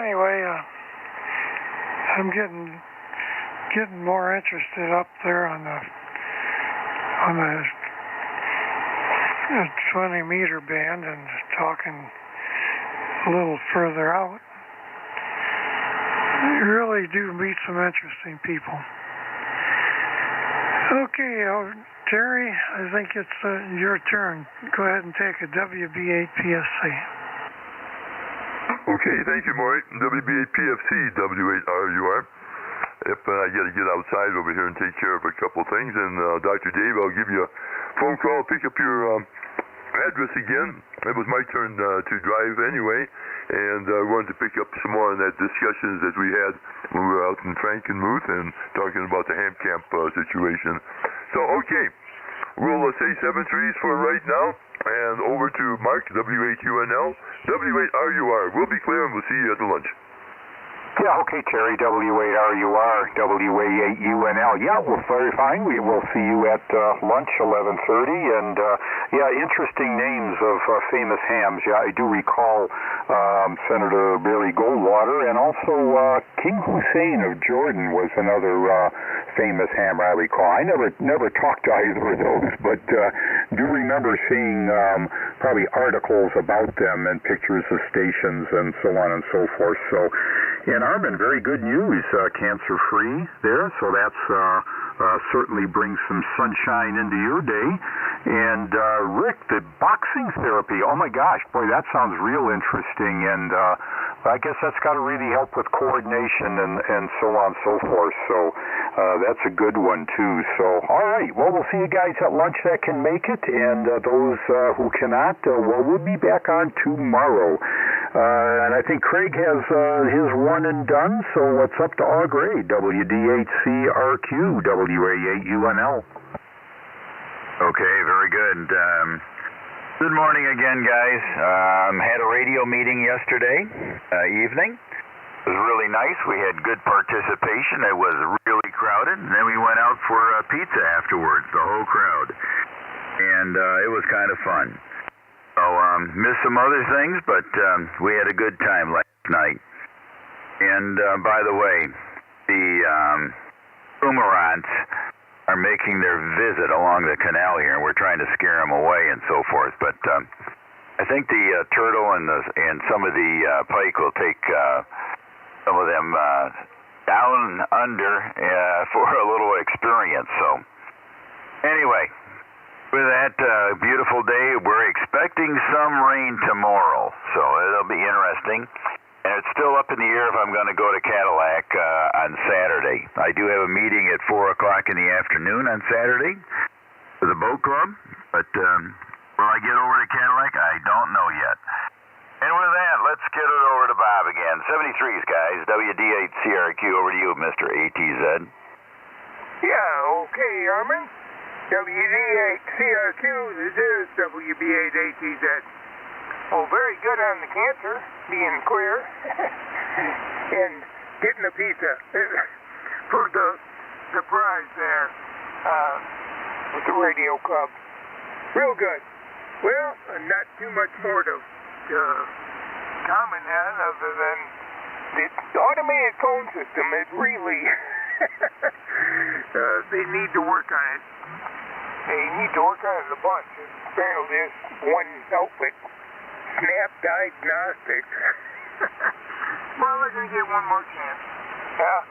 Anyway, I'm getting more interested up there on the 20-meter band and talking a little further out. You really do meet some interesting people. Okay, Terry, I think it's your turn. Go ahead and take a WB8PFC. Okay, thank you, Maury. WB8PFC, W8RUR. If I got to get outside over here and take care of a couple things, and Dr. Dave, I'll give you a phone call, pick up your address again. It was my turn to drive anyway, and I wanted to pick up some more on that discussions that we had when we were out in Frankenmuth and talking about the ham camp situation. So, okay, we'll say 7 trees for right now, and over to Mark, W8UNL, W8RUR. We'll be clear, and we'll see you at the lunch. Yeah, okay, Terry, W8RUR, W8UNL. Yeah, we're very fine. We will see you at lunch, 11:30. And, interesting names of famous hams. Yeah, I do recall Senator Barry Goldwater, and also King Hussein of Jordan was another famous hammer I recall. I never talked to either of those, but do remember seeing probably articles about them and pictures of stations and so on and so forth. So, in Armin, very good news, cancer-free there. So that's certainly brings some sunshine into your day. And Rick, the boxing therapy, oh my gosh, boy, that sounds real interesting. And I guess that's got to really help with coordination and so on and so forth. So that's a good one too. So all right, well, we'll see you guys at lunch that can make it, and those who cannot, well, we'll be back on tomorrow. And I think Craig has his one and done. So what's up to Au Gray, WDHCRQ, WA8UNL. Okay, very good. Good morning again, guys. Had a radio meeting yesterday evening. It was really nice. We had good participation. It was really crowded. And then we went out for pizza afterwards, the whole crowd. And it was kind of fun. So missed some other things, but we had a good time last night. And by the way, the Hurons are making their visit along the canal here, and we're trying to scare them away and so forth. But I think the turtle and some of the pike will take some of them down under for a little experience. So anyway, with that beautiful day, we're expecting some rain tomorrow, so it'll be interesting. And it's still up in the air if I'm going to go to Cadillac on Saturday. I do have a meeting at 4 o'clock in the afternoon on Saturday for the boat club, but will I get over to Cadillac? I don't know yet. And with that, let's get it over to Bob again. 73s, guys. WD8CRQ, over to you, Mr. ATZ. Yeah, okay, Armin. WD8CRQ, this is WB8ATZ. Oh, very good on the cancer, being clear, and getting a pizza for the prize there with the radio club. Real good. Well, not too much more to comment on other than the automated phone system. It really, they need to work on it. They need to work on it a bunch. Apparently, this one outfit, Snap Diagnostics. Well, they're going to get one more chance.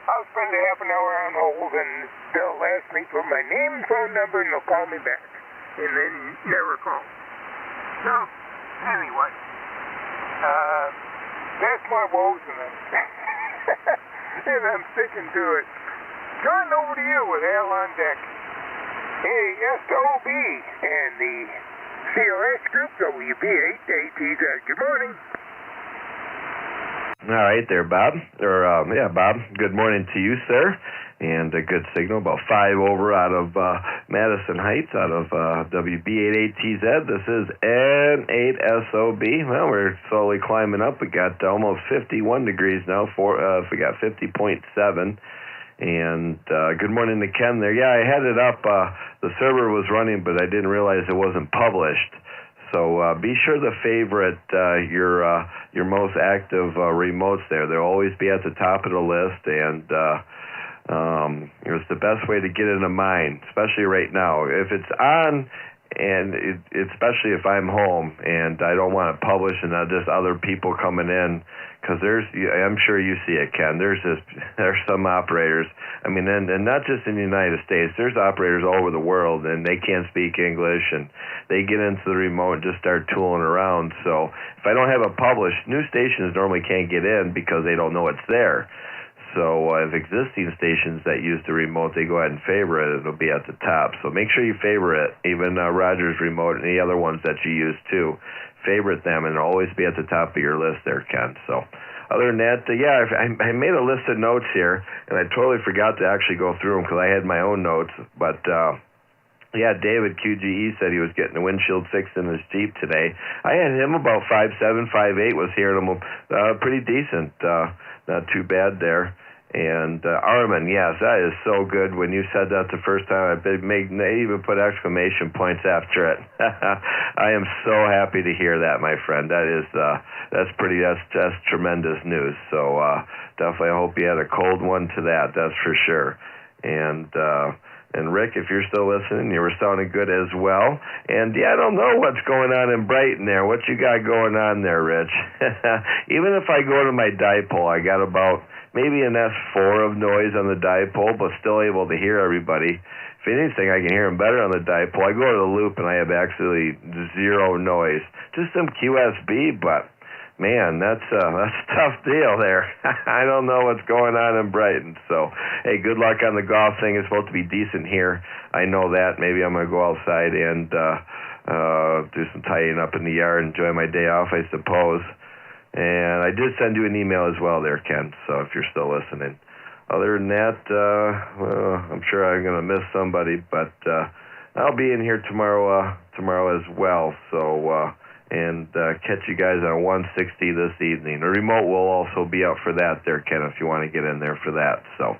I'll spend a half an hour on hold, and they'll ask me for my name and phone number, and they'll call me back. And then never call. So, anyway, that's my woes, and I'm sticking to it. John, over to you with Al on deck. Hey, SOB and the CRS Group, WB8ATZ. Good morning. All right there, Bob. Bob, good morning to you, sir. And a good signal, about 5 over out of Madison Heights, out of WB8ATZ. This is N8SOB. Well, we're slowly climbing up. We got almost 51 degrees now. We got 50.7. And good morning to Ken there. Yeah, I had it up. The server was running, but I didn't realize it wasn't published. So be sure to favorite your most active remotes there. They'll always be at the top of the list, and it's the best way to get into mine, especially right now. If it's on, and especially if I'm home and I don't want it published and not just other people coming in, because I'm sure you see it, Ken. There's some operators. I mean, and not just in the United States. There's operators all over the world, and they can't speak English, and they get into the remote and just start tooling around. So if I don't have it published, new stations normally can't get in because they don't know it's there. So if existing stations that use the remote, they go ahead and favorite it, it'll be at the top. So make sure you favorite it, even Rogers remote and the other ones that you use too. Favorite them, and it'll always be at the top of your list there, Ken. So other than that, I made a list of notes here, and I totally forgot to actually go through them because I had my own notes. But David QGE said he was getting the windshield fixed in his Jeep today. I had him about 5'7", 5'8", was hearing him pretty decent. Not too bad there. And Armin, yes, that is so good. When you said that the first time, they even put exclamation points after it. I am so happy to hear that, my friend. That's tremendous news. So definitely, I hope you had a cold one to that. That's for sure. And And Rick, if you're still listening, you were sounding good as well. And I don't know what's going on in Brighton there. What you got going on there, Rich? Even if I go to my dipole, I got about maybe an S4 of noise on the dipole, but still able to hear everybody. If anything, I can hear them better on the dipole. I go to the loop and I have absolutely zero noise. Just some QSB, but man, that's a tough deal there. I don't know what's going on in Brighton. So, hey, good luck on the golf thing. It's supposed to be decent here. I know that. Maybe I'm going to go outside and do some tidying up in the yard, enjoy my day off, I suppose. And I did send you an email as well there, Ken, so if you're still listening. Other than that, well, I'm sure I'm going to miss somebody, but I'll be in here tomorrow as well. So, and catch you guys on 160 this evening. The remote will also be out for that there, Ken, if you want to get in there for that. So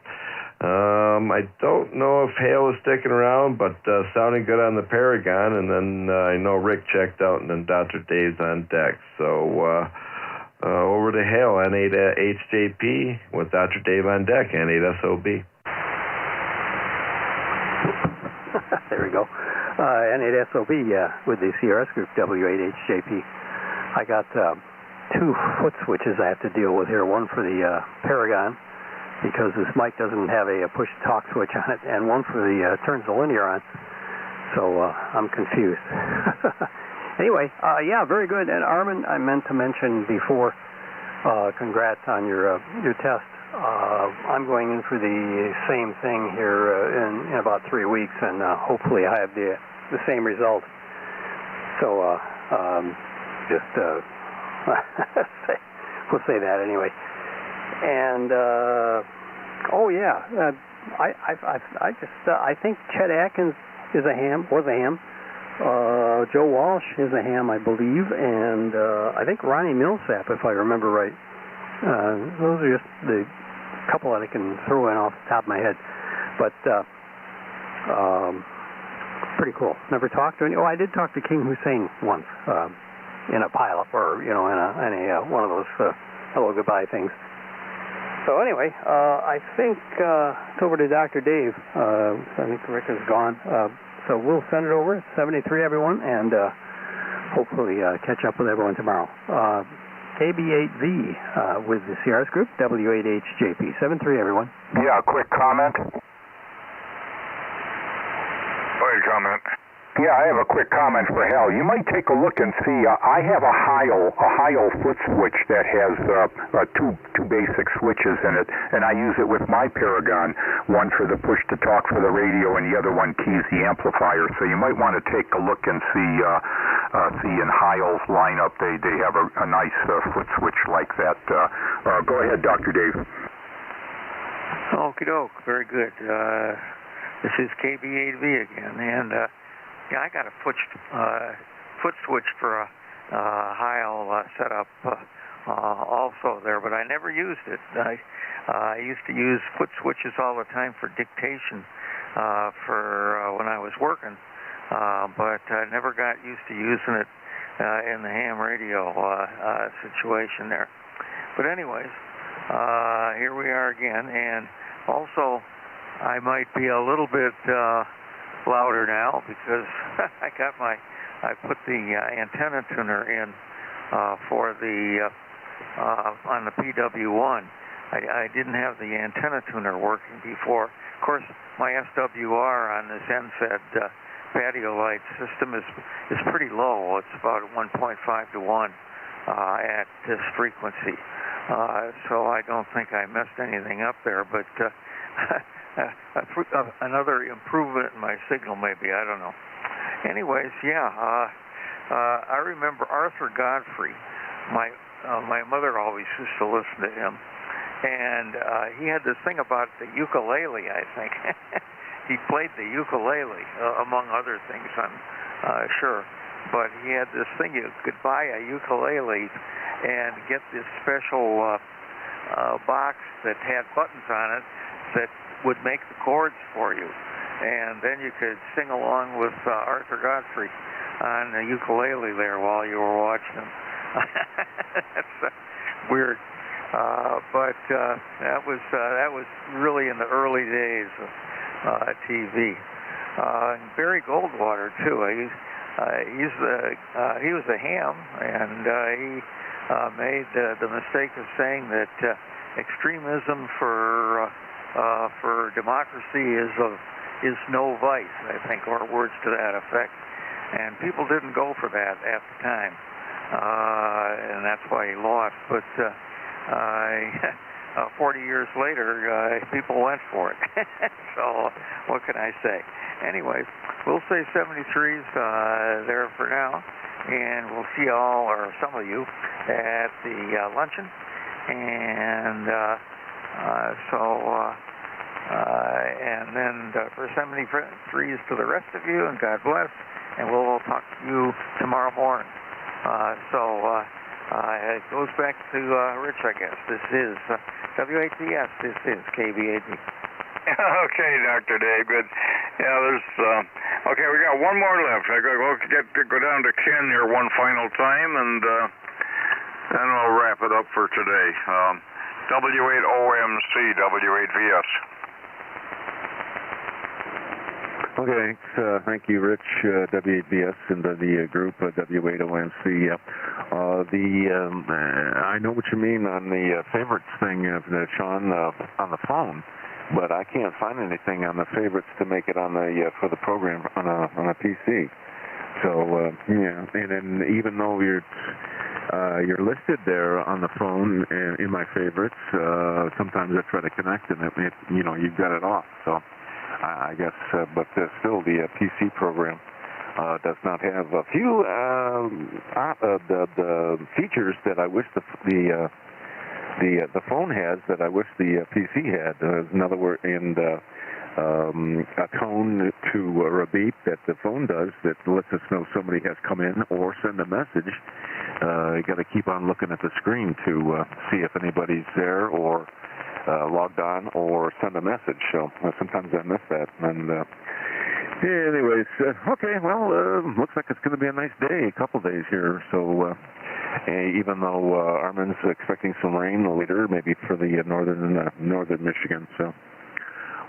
I don't know if Hale is sticking around, but sounding good on the Paragon. And then I know Rick checked out, and then Dr. Dave's on deck. So over to Hale, N8HJP with Dr. Dave on deck, N8SOB. There we go. N8SOB with the CRS Group, W8HJP. I got 2 foot switches I have to deal with here. One for the Paragon, because this mic doesn't have a push-to-talk switch on it, and one for the turns the linear on. So I'm confused. Anyway, yeah, very good. And Armin, I meant to mention before, congrats on your test. I'm going in for the same thing here in about 3 weeks, and hopefully I have the same result. So just we'll say that anyway. And oh yeah, I think Chet Atkins was a ham. Joe Walsh is a ham, I believe, and I think Ronnie Millsap, if I remember right. Those are just the couple that I can throw in off the top of my head. But pretty cool. Never talked to any. Oh, I did talk to King Hussein once in a pileup, or in a one of those hello goodbye things. So anyway, I think it's over to Dr. Dave. I think Rick is gone. So we'll send it over. 73, everyone, and hopefully catch up with everyone tomorrow. KB8V with the CRS Group, W8HJP. 73, everyone. Yeah, a quick comment. Go ahead, comment. Yeah, I have a quick comment for Hal. You might take a look and see. I have a Heil foot switch that has two basic switches in it, and I use it with my Paragon. One for the push to talk for the radio, and the other one keys the amplifier. So you might want to take a look and see in Heil's lineup. They have a nice foot switch like that. Go ahead, Dr. Dave. Okie doke, very good. This is KB8V again, and yeah, I got a foot switch for a Heil setup also there, but I never used it. I used to use foot switches all the time for dictation for when I was working, but I never got used to using it in the ham radio situation there. But anyways, here we are again, and also I might be a little bit louder now because I put the antenna tuner in for the on the PW1. I didn't have the antenna tuner working before. Of course, my SWR on this NFED patio light system is pretty low. It's about 1.5 to 1 at this frequency. So I don't think I messed anything up there, but another improvement in my signal maybe, I don't know. Anyways, yeah, I remember Arthur Godfrey. My mother always used to listen to him, and he had this thing about the ukulele, I think. He played the ukulele, among other things, I'm sure. But he had this thing, you could buy a ukulele and get this special box that had buttons on it that would make the chords for you. And then you could sing along with Arthur Godfrey on the ukulele there while you were watching him. That's weird. But that was really in the early days TV. Barry Goldwater too. He was a ham, and he made the mistake of saying that extremism for democracy is no vice, I think, or words to that effect. And people didn't go for that at the time, and that's why he lost. But 40 years later, people went for it. So what can I say? Anyway, we'll say 73's there for now, and we'll see all, or some of you, at the luncheon. And and then for 73's to the rest of you, and God bless, and we'll talk to you tomorrow morning. It goes back to Rich, I guess. This is WATS. This is KBAD. Okay, Dr. Dave, good. Yeah, there's, okay, we got one more left. I gotta go down to Ken here one final time, and then I'll wrap it up for today. W8OMC, W8VS. Okay, thank you, Rich, W8VS, and the group W8OMC. I know what you mean on the favorites thing, Sean, on the phone, but I can't find anything on the favorites to make it on the for the program on a PC. So yeah, and then even though you're listed there on the phone and in my favorites, sometimes I try to connect and you've got it off. So I guess, but still the PC program does not have a few the features that I wish the phone has that I wish the PC had. In other words, a tone to or a beep that the phone does that lets us know somebody has come in or send a message. You got to keep on looking at the screen to see if anybody's there or logged on or send a message. So sometimes I miss that. And anyways, okay, well, looks like it's going to be a nice day, a couple days here. So even though Armin's expecting some rain later, maybe for the northern Michigan. So,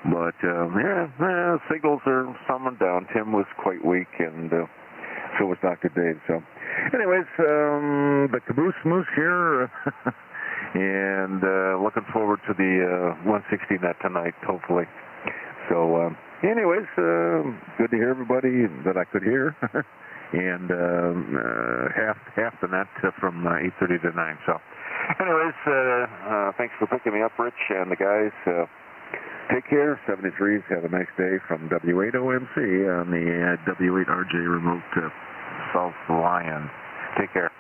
but yeah, signals are somewhat down. Tim was quite weak, and so was Dr. Dave. So, anyways, the caboose moose here. And looking forward to the 160 net tonight, hopefully. So, anyways, good to hear everybody that I could hear. And half the net from 8:30 to 9. So, anyways, thanks for picking me up, Rich, and the guys. Take care. 73s. Have a nice day from W8OMC on the W8RJ remote South Lion. Take care.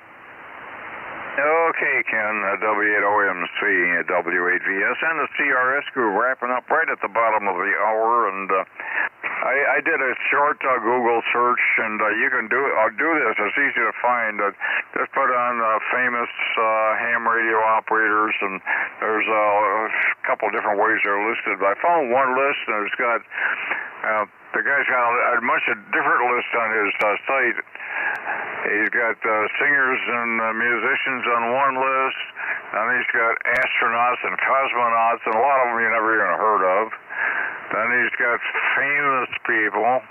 Okay, Ken, W8OMC, W8VS, and the CRS Group wrapping up right at the bottom of the hour. And I did a short Google search, and you can do this. It's easy to find. Just put on famous ham radio operators, and there's a couple different ways they're listed. But I found one list, and it's got the guy's got a bunch of different lists on his site. He's got singers and musicians on one list, and he's got astronauts and cosmonauts, and a lot of them you never even heard of. Then he's got famous people.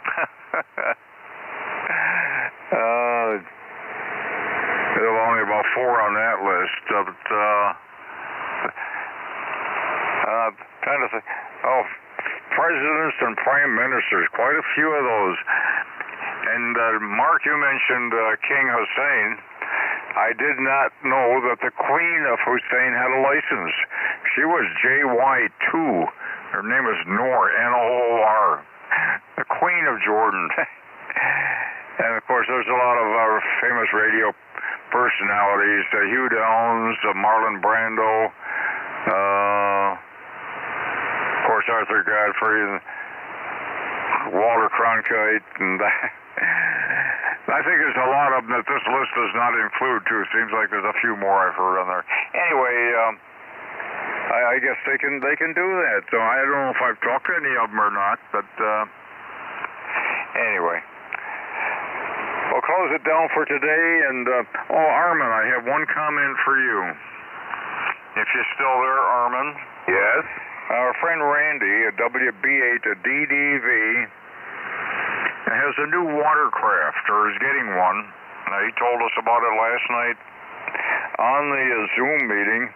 There are only about 4 on that list. Trying to think. Oh, presidents and prime ministers, quite a few of those. And Mark, you mentioned King Hussein. I did not know that the Queen of Hussein had a license. She was JY2. Her name is Noor, N-O-O-R. The Queen of Jordan. And of course, there's a lot of famous radio personalities. Hugh Downs, Marlon Brando, of course, Arthur Godfrey, Walter Cronkite, and I think there's a lot of them that this list does not include, too. Seems like there's a few more I've heard on there. Anyway, I guess they can do that. So I don't know if I've talked to any of them or not, but anyway. We'll close it down for today. And, Armin, I have one comment for you. If you're still there, Armin. Yes? Our friend Randy at WB8DDV has a new watercraft, or is getting one. He told us about it last night on the Zoom meeting.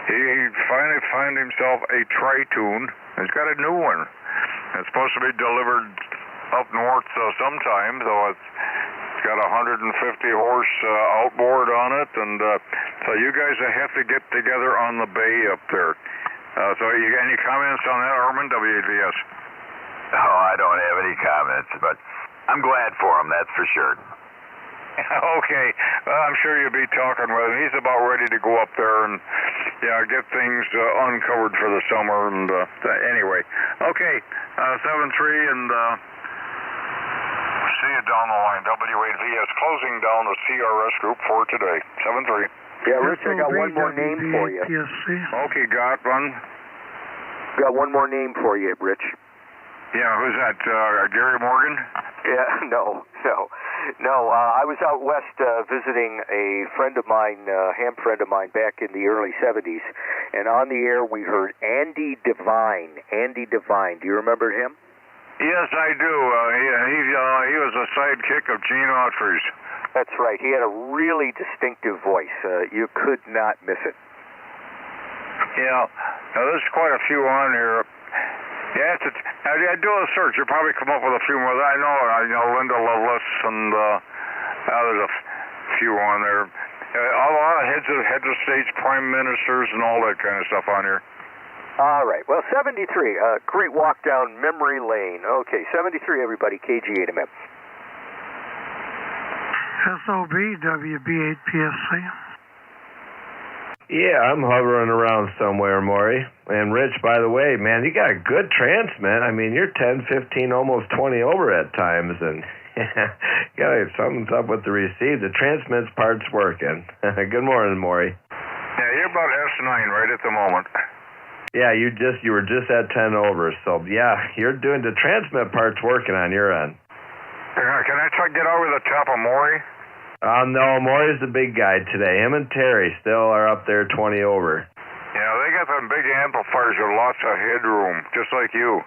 He finally found himself a Tri-Tune. He's got a new one. It's supposed to be delivered up north sometime, though it's got a 150 horse outboard on it, and so you guys have to get together on the bay up there. So you got any comments on that, Armin, WAVS? Oh, I don't have any comments, but I'm glad for him, that's for sure. Okay, I'm sure you'll be talking with him. He's about ready to go up there and get things uncovered for the summer. And anyway, okay, 7-3, and see you down the line. W8VS closing down the CRS Group for today. 7-3. Yeah, Rich, I got one more name for you. Okay, got one. Got one more name for you, Rich. Yeah, who's that? Gary Morgan? Yeah, no. I was out west visiting a friend of mine, ham friend of mine, back in the early 70s, and on the air we heard Andy Devine. Andy Devine. Do you remember him? Yes, I do. He was a sidekick of Gene Autry's. That's right. He had a really distinctive voice. You could not miss it. Yeah. Now, there's quite a few on here. Yeah, I do a search. You'll probably come up with a few more. I know Linda Lovelace, and there's a few on there. A lot of heads of states, prime ministers, and all that kind of stuff on here. All right. Well, 73. Great walk down memory lane. Okay, 73, everybody. KG8MM. SOB WB8PSC. Yeah, I'm hovering around somewhere, Maury. And Rich, by the way, man, you got a good transmit. I mean, you're 10, 15, almost 20 over at times, and something's up with the receive. The transmit's part's working. Good morning, Maury. Yeah, you're about S9 right at the moment. Yeah, you were just at 10 over, so yeah, you're doing the transmit part's working on your end. Can I try to get over the top of Maury? No, Maury's the big guy today. Him and Terry still are up there 20 over. Yeah, they got them big amplifiers with lots of headroom, just like you.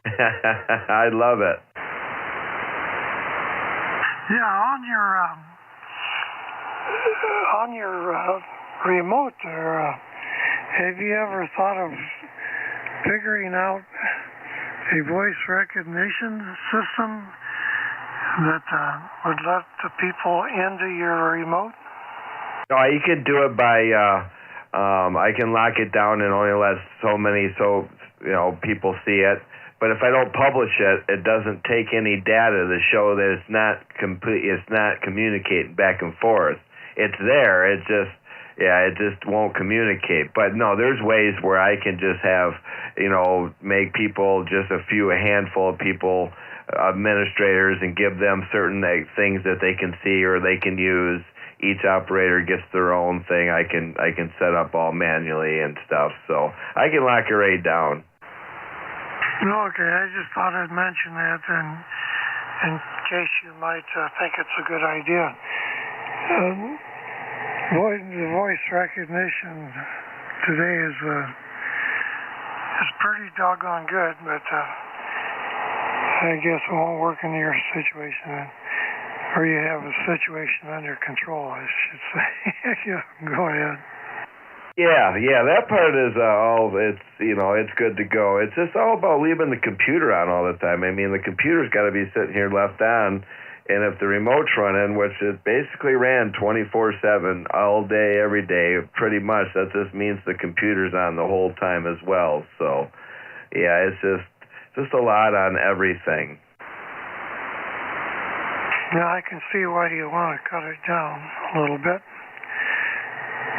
I love it. Yeah, on your remote there, have you ever thought of figuring out a voice recognition system that would let the people into your remote? No, you could do it by, I can lock it down and only let people see it. But if I don't publish it, it doesn't take any data to show that it's not communicating back and forth. It's there, it just won't communicate. But no, there's ways where I can just have, make people, just a handful of people, administrators, and give them certain things that they can see or they can use. Each operator gets their own thing. I can set up all manually and stuff, so I can lock it right down. Okay, I just thought I'd mention that in case you might think it's a good idea. The voice recognition today is pretty doggone good, but I guess it won't work in your situation, or you have a situation under control, I should say. Yeah, go ahead. Yeah, that part is it's good to go. It's just all about leaving the computer on all the time. I mean, the computer's got to be sitting here left on, and if the remote's running, which it basically ran 24/7 all day, every day, pretty much, that just means the computer's on the whole time as well. So, yeah, it's just a lot on everything. Now, I can see why you want to cut it down a little bit.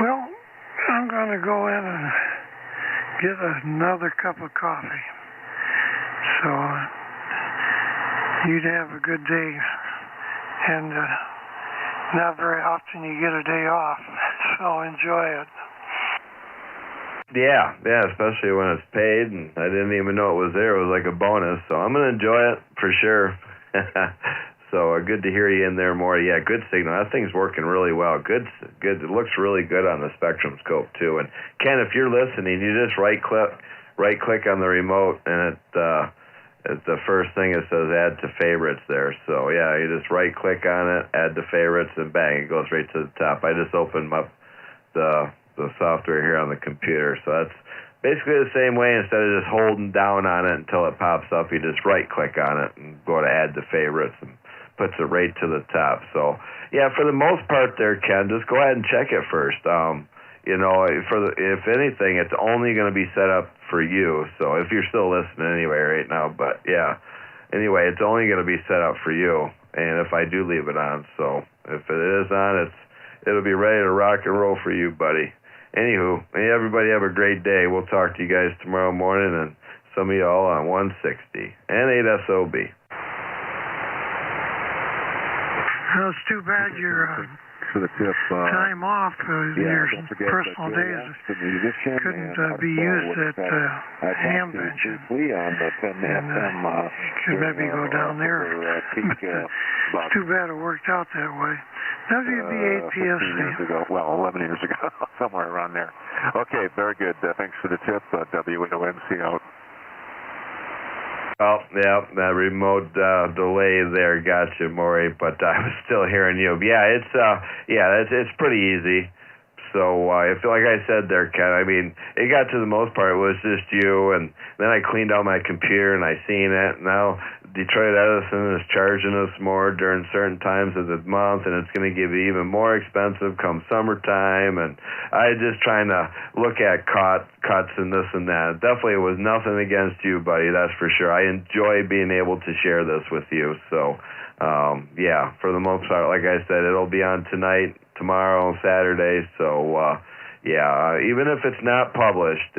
Well, I'm going to go in and get another cup of coffee. So, you'd have a good day. And not very often you get a day off, so enjoy it. Yeah, especially when it's paid, and I didn't even know it was there. It was like a bonus, so I'm going to enjoy it for sure. So good to hear you in there, Maury. Yeah, good signal. That thing's working really well. Good. It looks really good on the Spectrum scope too. And Ken, if you're listening, you just right click on the remote, and the first thing it says add to favorites there. So yeah, you just right click on it, add to favorites, and bang, it goes right to the top. I just opened up the software here on the computer, so that's basically the same way. Instead of just holding down on it until it pops up, you just right click on it and go to add to favorites, and puts it right to the top. So yeah, for the most part there, Ken, just go ahead and check it first. If anything, it's only going to be set up for you. So if you're still listening anyway right now, but yeah, anyway, it's only going to be set up for you. And if I do leave it on, so if it is on, it'll be ready to rock and roll for you, buddy. Anywho, everybody have a great day. We'll talk to you guys tomorrow morning, and some of y'all on 160 and 8SOB. Well, it's too bad your for the tip, time off, your personal days couldn't be used at Hamvention. And could maybe go down there. It's too bad it worked out that way. WB8PSC. Well, 11 years ago, somewhere around there. Okay, very good. Thanks for the tip. W8OMC out. Well, yeah, that remote delay there got you, Maury, but I was still hearing you. Yeah, it's pretty easy. So, like I said there, Ken, I mean, it got to the most part, it was just you, and then I cleaned out my computer, and I seen it. Now, Detroit Edison is charging us more during certain times of the month, and it's going to give you even more expensive come summertime, and I just trying to look at cuts and this and that. Definitely it was nothing against you, buddy, that's for sure. I enjoy being able to share this with you. So, yeah, for the most part, like I said, it'll be on tonight, tomorrow, Saturday. So, yeah, even if it's not published,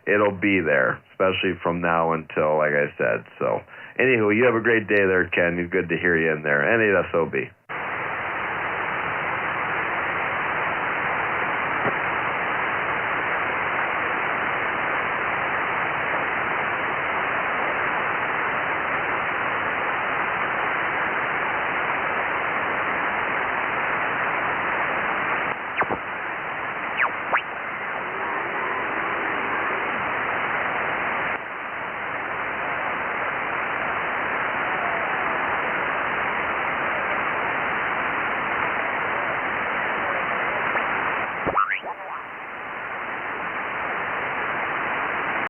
it'll be there, especially from now until, like I said. So, anywho, you have a great day there, Ken. Good to hear you in there. N8SOB.